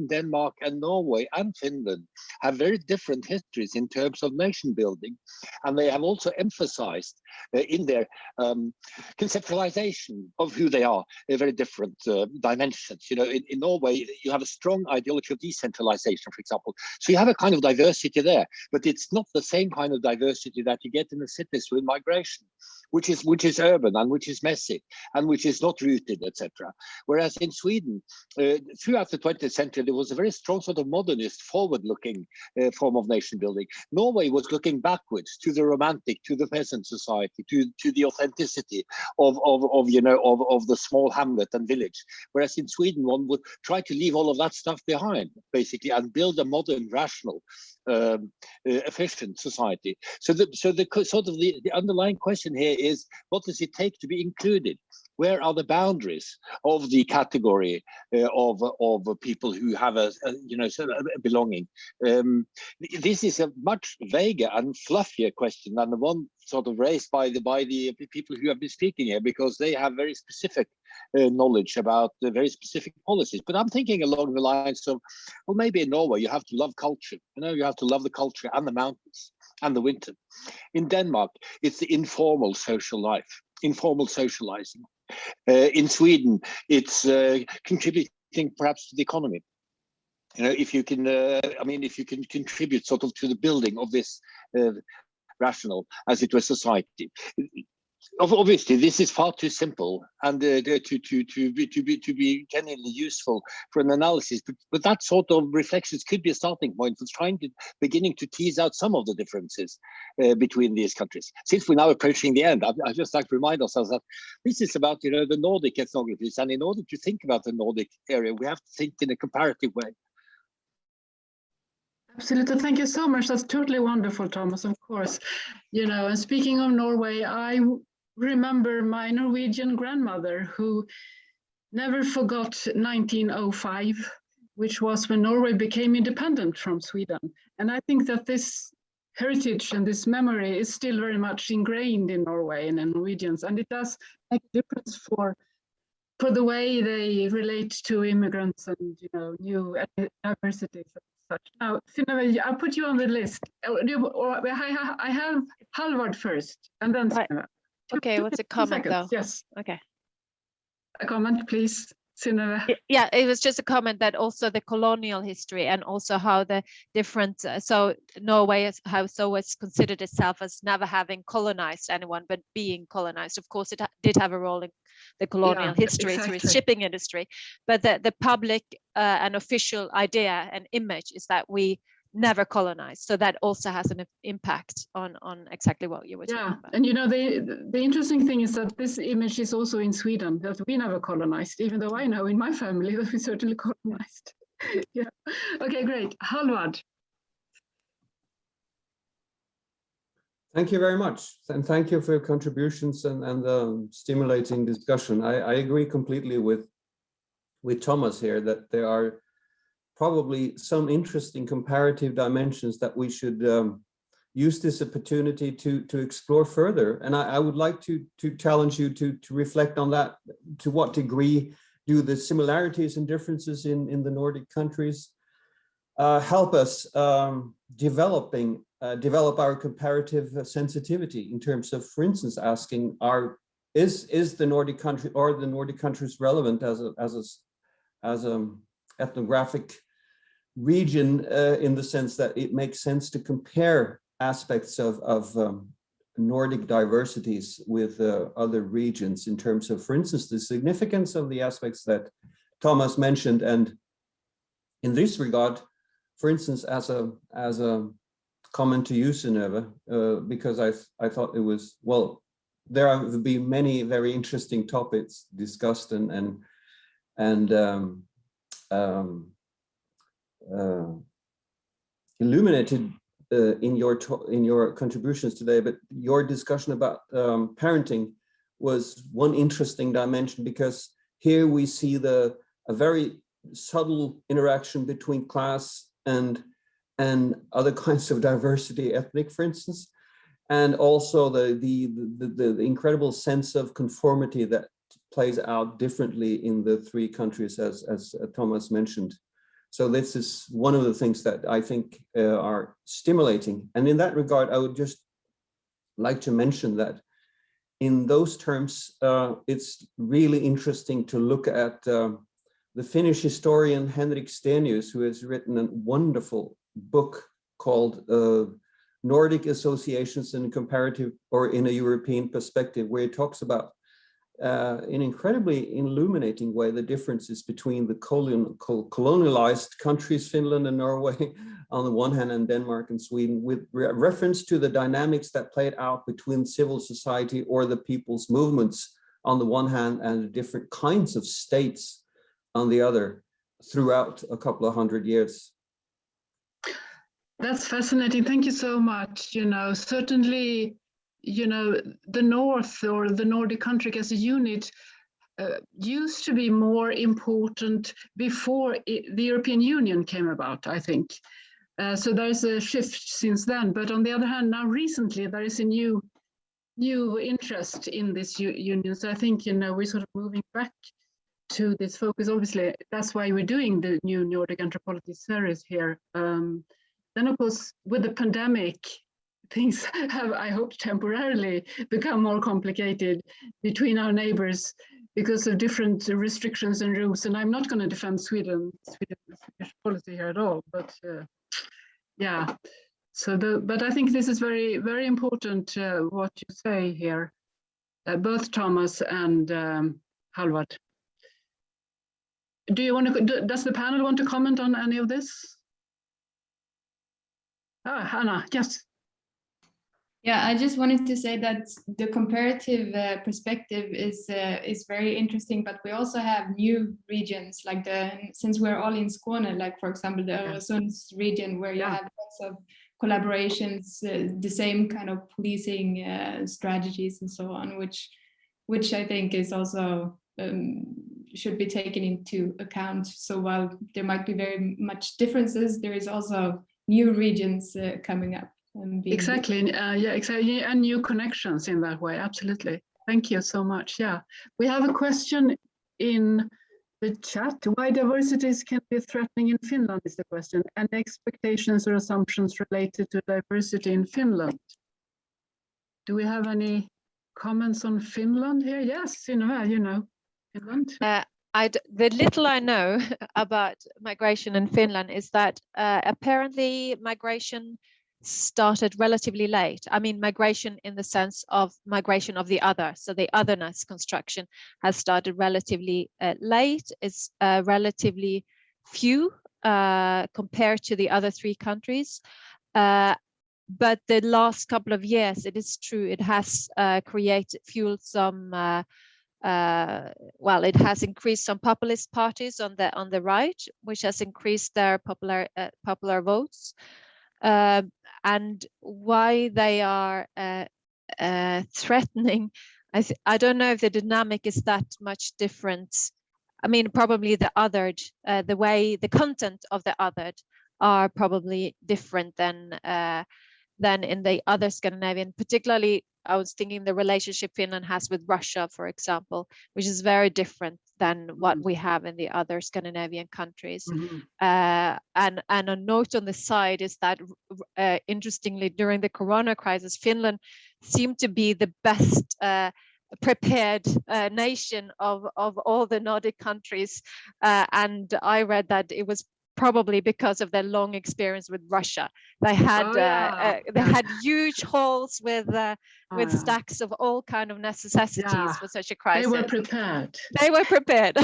Denmark and Norway and Finland have very different histories in terms of nation building. And they have also emphasized in their conceptualization of who they are, very different dimensions. In Norway, you have a strong ideology of decentralization, for example. So you have a kind of diversity there, but it's not the same kind of diversity that you get in the cities with migration, which is urban and which is messy and which is not rooted, etc. Whereas in Sweden, throughout the 20th century, there was a very strong sort of modernist, forward-looking form of nation building. Norway was looking backwards to the romantic, to the peasant society, to the authenticity of the small hamlet and village. Whereas in Sweden, one would try to leave all of that stuff behind, basically, and build a modern, rational, efficient society. So the underlying question here is, what does it take to be included? Where are the boundaries of the category of people who have a belonging? This is a much vaguer and fluffier question than the one sort of raised by the people who have been speaking here, because they have very specific knowledge about the very specific policies. But I'm thinking along the lines of, well, maybe in Norway you have to love culture. You have to love the culture and the mountains and the winter. In Denmark, it's the informal social life, informal socializing. In Sweden, it's contributing perhaps to the economy. If you can, if you can contribute sort of to the building of this rational, as it were, society. Obviously, this is far too simple and to be genuinely useful for an analysis. But that sort of reflections could be a starting point for beginning to tease out some of the differences between these countries. Since we're now approaching the end, I just like to remind ourselves that this is about the Nordic ethnographies, and in order to think about the Nordic area, we have to think in a comparative way. Absolutely. Thank you so much. That's totally wonderful, Thomas, of course. And speaking of Norway, I remember my Norwegian grandmother who never forgot 1905, which was when Norway became independent from Sweden. And I think that this heritage and this memory is still very much ingrained in Norway and in Norwegians. And it does make a difference for for the way they relate to immigrants and new diversities and such. Now, Synnøve, I'll put you on the list. I have Halvard first, and then Right. Synnøve. Okay, what's a comment though? Yes. Okay. A comment, please, Synnøve. Yeah, it was just a comment that also the colonial history and also how the different, so Norway has always considered itself as never having colonized anyone, but being colonized. Of course, it did have a role in the colonial history through its shipping industry, but the public and official idea and image is that we never colonized. So that also has an impact on exactly what you were talking about. And the interesting thing is that this image is also in Sweden, that we never colonized, even though I know in my family that we certainly colonized. Yeah. Okay, great. Halvard. Thank you very much. And thank you for your contributions and stimulating discussion. I agree completely with Thomas here that there are probably some interesting comparative dimensions that we should use this opportunity to explore further. And I would like to challenge you to reflect on that. To what degree do the similarities and differences in the Nordic countries help us develop our comparative sensitivity in terms of, for instance, asking is the Nordic country or the Nordic countries relevant as a ethnographic region in the sense that it makes sense to compare aspects of Nordic diversities with other regions in terms of, for instance, the significance of the aspects that Thomas mentioned. And in this regard, for instance, as a comment to you, Synnøve, because I thought it was, well, there have been many very interesting topics discussed and illuminated in your contributions today, but your discussion about parenting was one interesting dimension, because here we see a very subtle interaction between class and other kinds of diversity, ethnic, for instance, and also the incredible sense of conformity that plays out differently in the three countries, as Thomas mentioned. So this is one of the things that I think are stimulating. And in that regard, I would just like to mention that in those terms, it's really interesting to look at the Finnish historian Henrik Stenius, who has written a wonderful book called Nordic Associations in a Comparative or in a European Perspective, where he talks about in incredibly illuminating way the differences between the colonialized countries, Finland and Norway on the one hand, and Denmark and Sweden, with reference to the dynamics that played out between civil society or the people's movements on the one hand, and the different kinds of states on the other throughout a couple of hundred years. That's fascinating. Thank you so much. Certainly, the North or the Nordic country as a unit used to be more important before the European Union came about, I think. So there's a shift since then. But on the other hand, now recently, there is a new interest in this union. So I think, we're sort of moving back to this focus. Obviously, that's why we're doing the new Nordic Anthropology series here. Then, of course, with the pandemic, things have, I hope, temporarily become more complicated between our neighbors because of different restrictions and rules. And I'm not going to defend Swedish policy here at all, but yeah. But I think this is very, very important what you say here, both Thomas and Halvard. Does the panel want to comment on any of this? Hannah, yes. Yeah, I just wanted to say that the comparative perspective is very interesting, but we also have new regions, like since we're all in Skåne, like for example the Öresund region, where you have lots of collaborations, the same kind of policing strategies and so on, which I think is also should be taken into account. So while there might be very much differences, there is also new regions coming up. Exactly. Exactly. And new connections in that way. Absolutely. Thank you so much. Yeah. We have a question in the chat. Why diversities can be threatening in Finland is the question. And expectations or assumptions related to diversity in Finland. Do we have any comments on Finland here? Yes, Synnøve, you know Finland. The little I know about migration in Finland is that apparently migration started relatively late. I mean, migration in the sense of migration of the other. So the otherness construction has started relatively late. It's relatively few compared to the other three countries. But the last couple of years, it is true, it has fueled some well, it has increased some populist parties on the right, which has increased their popular votes. And why they are threatening, I don't know if the dynamic is that much different. I mean, probably the othered, the content of the othered are probably different than in the other Scandinavian. Particularly, I was thinking the relationship Finland has with Russia, for example, which is very different than what we have in the other Scandinavian countries. And a note on the side is that, interestingly, during the Corona crisis, Finland seemed to be the best prepared nation of all the Nordic countries. And I read that it was probably because of their long experience with Russia. They had had huge halls with stacks of all kind of necessities for such a crisis. They were prepared. They were prepared.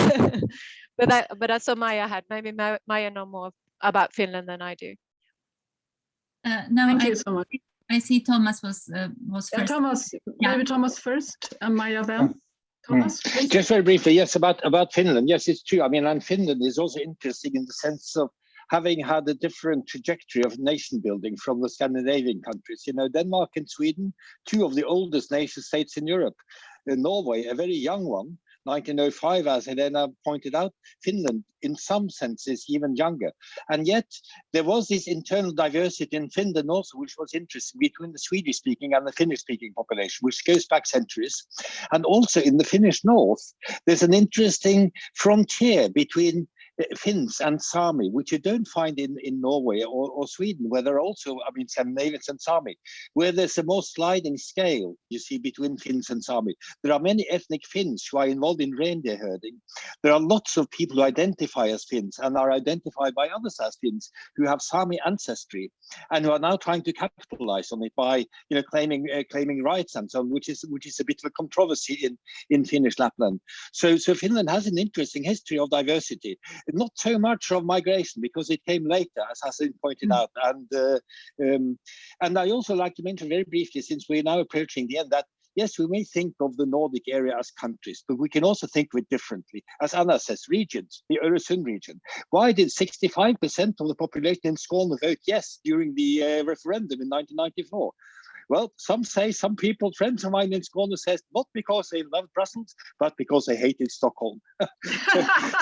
but I saw Maja had. Maybe Maja know more about Finland than I do. No, thank you so much. I see Thomas was first. Thomas, maybe Thomas first, and Maja then. Thomas, please. Just very briefly, yes, about Finland. Yes, it's true. I mean, and Finland is also interesting in the sense of having had a different trajectory of nation building from the Scandinavian countries. You know, Denmark and Sweden, two of the oldest nation states in Europe. Norway, a very young one, 1905, as Helena pointed out. Finland, in some senses, even younger. And yet, there was this internal diversity in Finland also, which was interesting, between the Swedish-speaking and the Finnish-speaking population, which goes back centuries. And also in the Finnish north, there's an interesting frontier between Finns and Sami, which you don't find in Norway or Sweden, where there are also, I mean, Scandinavians and Sami, where there's a more sliding scale, you see, between Finns and Sami. There are many ethnic Finns who are involved in reindeer herding. There are lots of people who identify as Finns and are identified by others as Finns who have Sami ancestry and who are now trying to capitalize on it by, you know, claiming rights and so on, which is a bit of a controversy in Finnish Lapland. So Finland has an interesting history of diversity. Not so much of migration because it came later, as has been pointed out. And I also like to mention very briefly, since we're now approaching the end, that yes, we may think of the Nordic area as countries, but we can also think of it differently. As Anna says, regions, the Öresund region. Why did 65% of the population in Skåne vote yes during the referendum in 1994? Well, some people, friends of mine in Skåne, says not because they loved Brussels, but because they hated Stockholm.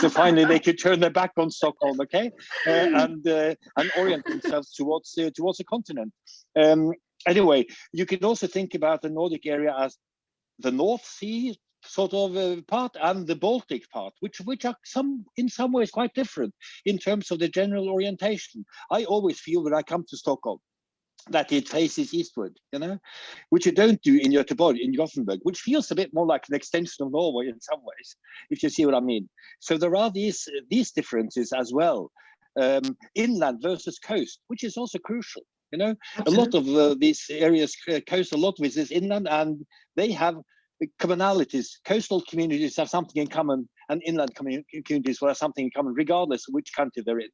So finally they could turn their back on Stockholm, okay, and orient themselves towards the continent. Anyway, you can also think about the Nordic area as the North Sea sort of part and the Baltic part, which are in some ways quite different in terms of the general orientation. I always feel when I come to Stockholm that it faces eastward, you know, which you don't do in Göteborg, in Gothenburg, which feels a bit more like an extension of Norway in some ways, if you see what I mean. So there are these differences as well, inland versus coast, which is also crucial. You know, absolutely. A lot of these areas coast, a lot of it is inland, and they have commonalities. Coastal communities have something in common, and inland communities will have something in common, regardless of which country they're in.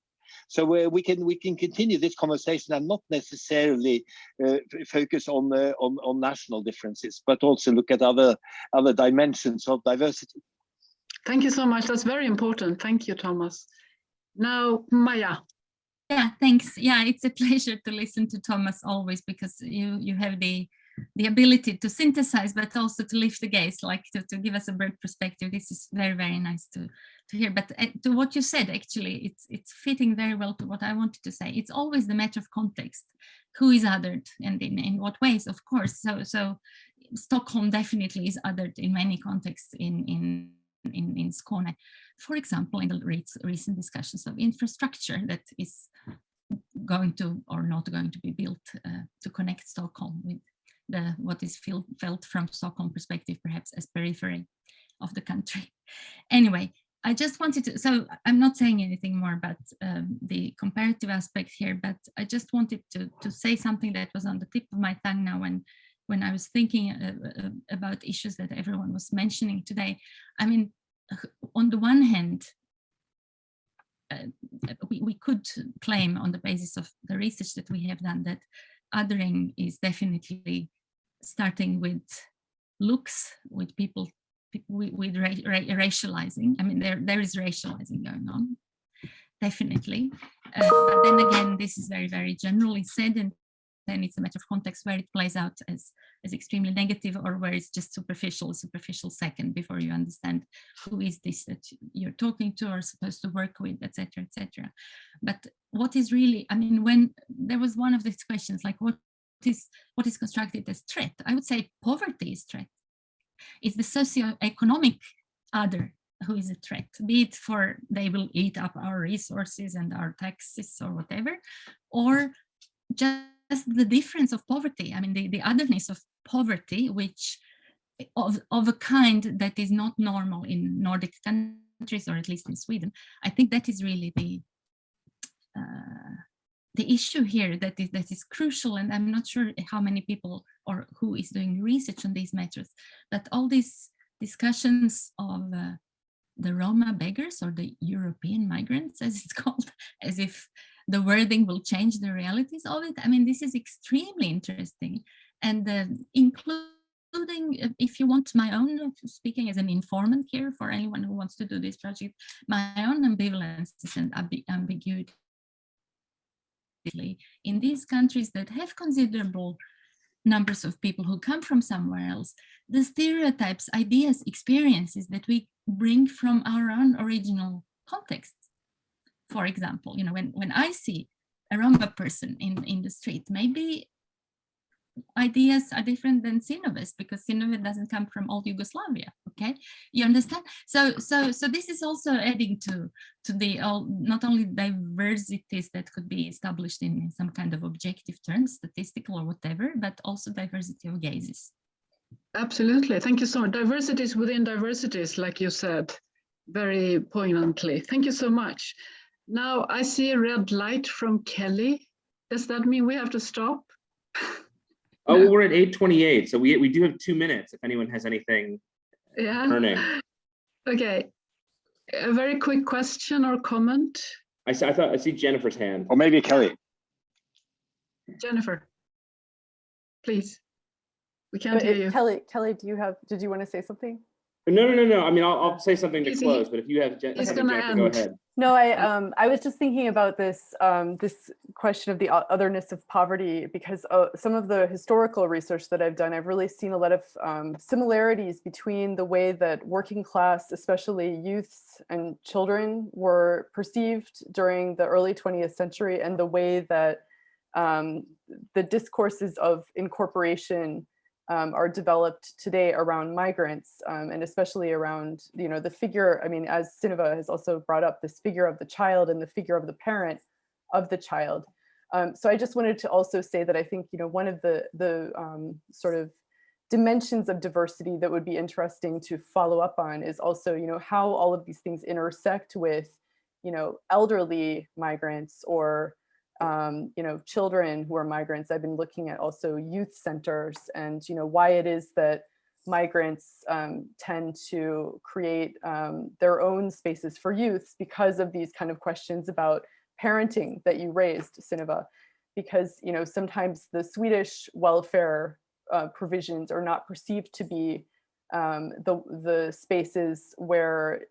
So we can continue this conversation and not necessarily focus on national differences, but also look at other dimensions of diversity. Thank you so much. That's very important. Thank you, Thomas. Now, Maja. Yeah, thanks. Yeah, it's a pleasure to listen to Thomas always, because you have the ability to synthesize, but also to lift the gaze, like to give us a broad perspective. This is very, very nice to hear. But to what you said, actually, it's fitting very well to what I wanted to say. It's always the matter of context. Who is othered and in what ways, of course. So Stockholm definitely is othered in many contexts in in Skåne, for example, in the recent discussions of infrastructure that is going to or not going to be built to connect Stockholm with what is felt from Stockholm perspective, perhaps as periphery of the country. Anyway, I just wanted to, so I'm not saying anything more about the comparative aspect here, but I just wanted to say something that was on the tip of my tongue now when I was thinking about issues that everyone was mentioning today. I mean, on the one hand, we could claim on the basis of the research that we have done that othering is definitely starting with looks, with people with racializing. I mean, there is racializing going on, definitely. But then again, this is very, very generally said, and then it's a matter of context where it plays out as extremely negative or where it's just superficial second before you understand who is this that you're talking to or supposed to work with, etc., etc. But what is really, I mean, when there was one of these questions like what is constructed as threat, I would say poverty is threat. It's the socioeconomic other who is a threat, be it for they will eat up our resources and our taxes or whatever, or just the difference of poverty. I mean, the otherness of poverty, which of a kind that is not normal in Nordic countries, or at least in Sweden. I think that is really the issue here that is crucial, and I'm not sure how many people or who is doing research on these matters, but all these discussions of the Roma beggars or the European migrants, as it's called, as if the wording will change the realities of it. I mean, this is extremely interesting, and including, if you want my own, speaking as an informant here for anyone who wants to do this project, my own ambivalences and ambiguity in these countries that have considerable numbers of people who come from somewhere else, the stereotypes, ideas, experiences that we bring from our own original context. For example, you know, when I see a Roma person in the street, maybe ideas are different than Synnøve's, because Synnøve doesn't come from old Yugoslavia. Okay, you understand? So this is also adding to the not only diversities that could be established in some kind of objective terms, statistical or whatever, but also diversity of gazes. Absolutely, thank you so much. Diversities within diversities, like you said, very poignantly. Thank you so much. Now I see a red light from Kelly. Does that mean we have to stop? Oh, well, we're at 8:28, so we do have 2 minutes if anyone has anything burning. Okay, a very quick question or comment. I see Jennifer's hand. Or maybe Kelly. Jennifer, please. We can't hear you. Kelly, did you want to say something? No. I mean, I'll say something to close, but if you have Jennifer, go ahead. No, I was just thinking about this this question of the otherness of poverty, because some of the historical research that I've done, I've really seen a lot of similarities between the way that working class, especially youths and children, were perceived during the early 20th century, and the way that the discourses of incorporation are developed today around migrants, and especially around, you know, the figure, I mean, as Synnøve has also brought up, this figure of the child and the figure of the parent of the child. So I just wanted to also say that I think, you know, one of the sort of dimensions of diversity that would be interesting to follow up on is also, you know, how all of these things intersect with, you know, elderly migrants or you know, children who are migrants. I've been looking at also youth centers, and, you know, why it is that migrants tend to create their own spaces for youths because of these kind of questions about parenting that you raised, Synnøve. Because, you know, sometimes the Swedish welfare provisions are not perceived to be the spaces where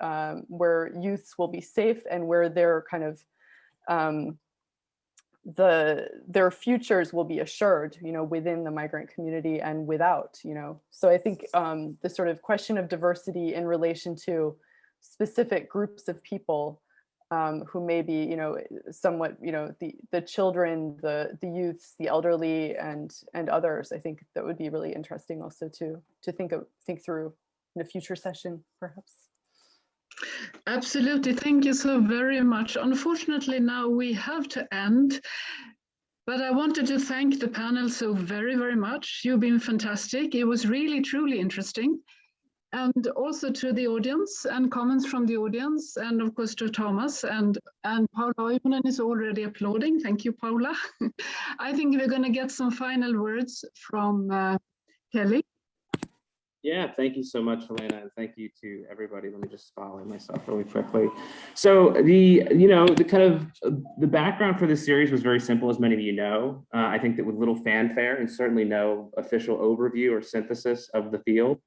youths will be safe and where they're kind of their futures will be assured, you know, within the migrant community and without, you know. So I think the sort of question of diversity in relation to specific groups of people who may be, you know, somewhat, you know, the children, the youths, the elderly, and others, I think that would be really interesting also to think through in a future session, perhaps. Absolutely. Thank you so very much. Unfortunately, now we have to end. But I wanted to thank the panel so very, very much. You've been fantastic. It was really, truly interesting. And also to the audience and comments from the audience, and of course to Thomas and Paula Oivonen is already applauding. Thank you, Paula. I think we're going to get some final words from Kelly. Yeah, thank you so much, Helena, and thank you to everybody. Let me just spotlight myself really quickly. So the background for this series was very simple, as many of you know. I think that with little fanfare and certainly no official overview or synthesis of the field,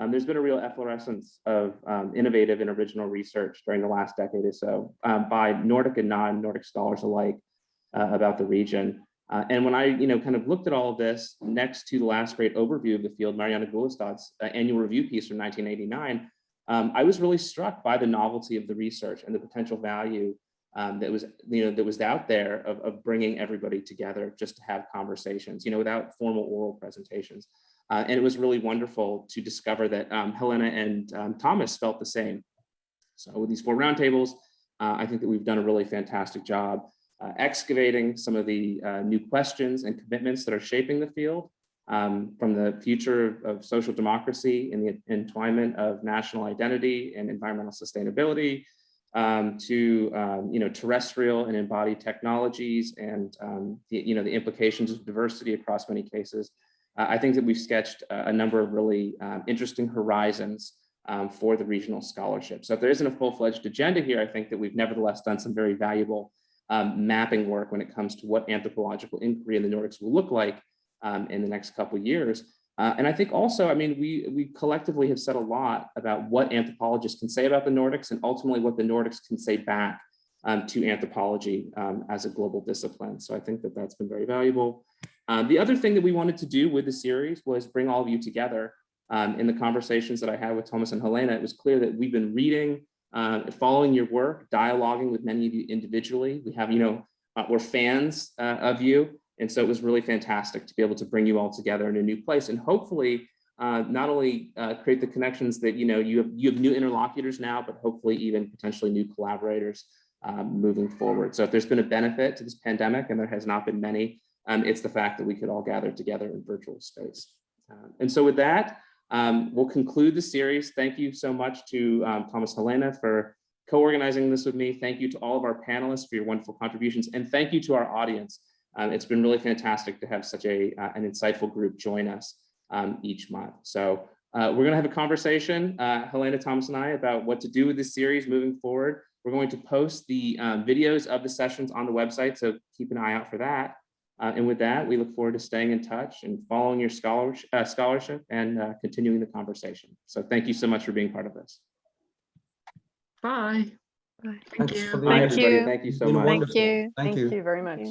there's been a real efflorescence of innovative and original research during the last decade or so by Nordic and non-Nordic scholars alike about the region. And when I kind of looked at all of this next to the last great overview of the field, Marianne Gullestad's annual review piece from 1989, I was really struck by the novelty of the research and the potential value that was out there of bringing everybody together just to have conversations, without formal oral presentations. And it was really wonderful to discover that Helena and Thomas felt the same. So with these 4 roundtables, I think that we've done a really fantastic job excavating some of the new questions and commitments that are shaping the field, from the future of social democracy and the entwinement of national identity and environmental sustainability, to terrestrial and embodied technologies and the implications of diversity across many cases. I think that we've sketched a number of really interesting horizons for the regional scholarship. So if there isn't a full-fledged agenda here, I think that we've nevertheless done some very valuable mapping work when it comes to what anthropological inquiry in the Nordics will look like in the next couple of years. And I think also, we collectively have said a lot about what anthropologists can say about the Nordics and ultimately what the Nordics can say back to anthropology as a global discipline. So I think that that's been very valuable. The other thing that we wanted to do with the series was bring all of you together. In the conversations that I had with Thomas and Helena, it was clear that we've been reading, following your work, dialoguing with many of you individually. We have, we're fans of you. And so it was really fantastic to be able to bring you all together in a new place and hopefully not only create the connections that, you have new interlocutors now, but hopefully even potentially new collaborators moving forward. So if there's been a benefit to this pandemic, and there has not been many, it's the fact that we could all gather together in virtual space. And so with that, we'll conclude the series. Thank you so much to Thomas Helena for co-organizing this with me. Thank you to all of our panelists for your wonderful contributions. And thank you to our audience. It's been really fantastic to have such an insightful group join us each month. So we're going to have a conversation, Helena, Thomas, and I, about what to do with this series moving forward. We're going to post the videos of the sessions on the website, so keep an eye out for that. And with that, we look forward to staying in touch and following your scholarship and continuing the conversation. So thank you so much for being part of this. Bye. Thank you. Bye, everybody. Thank you so much. Wonderful. Thank you. Thank you very much.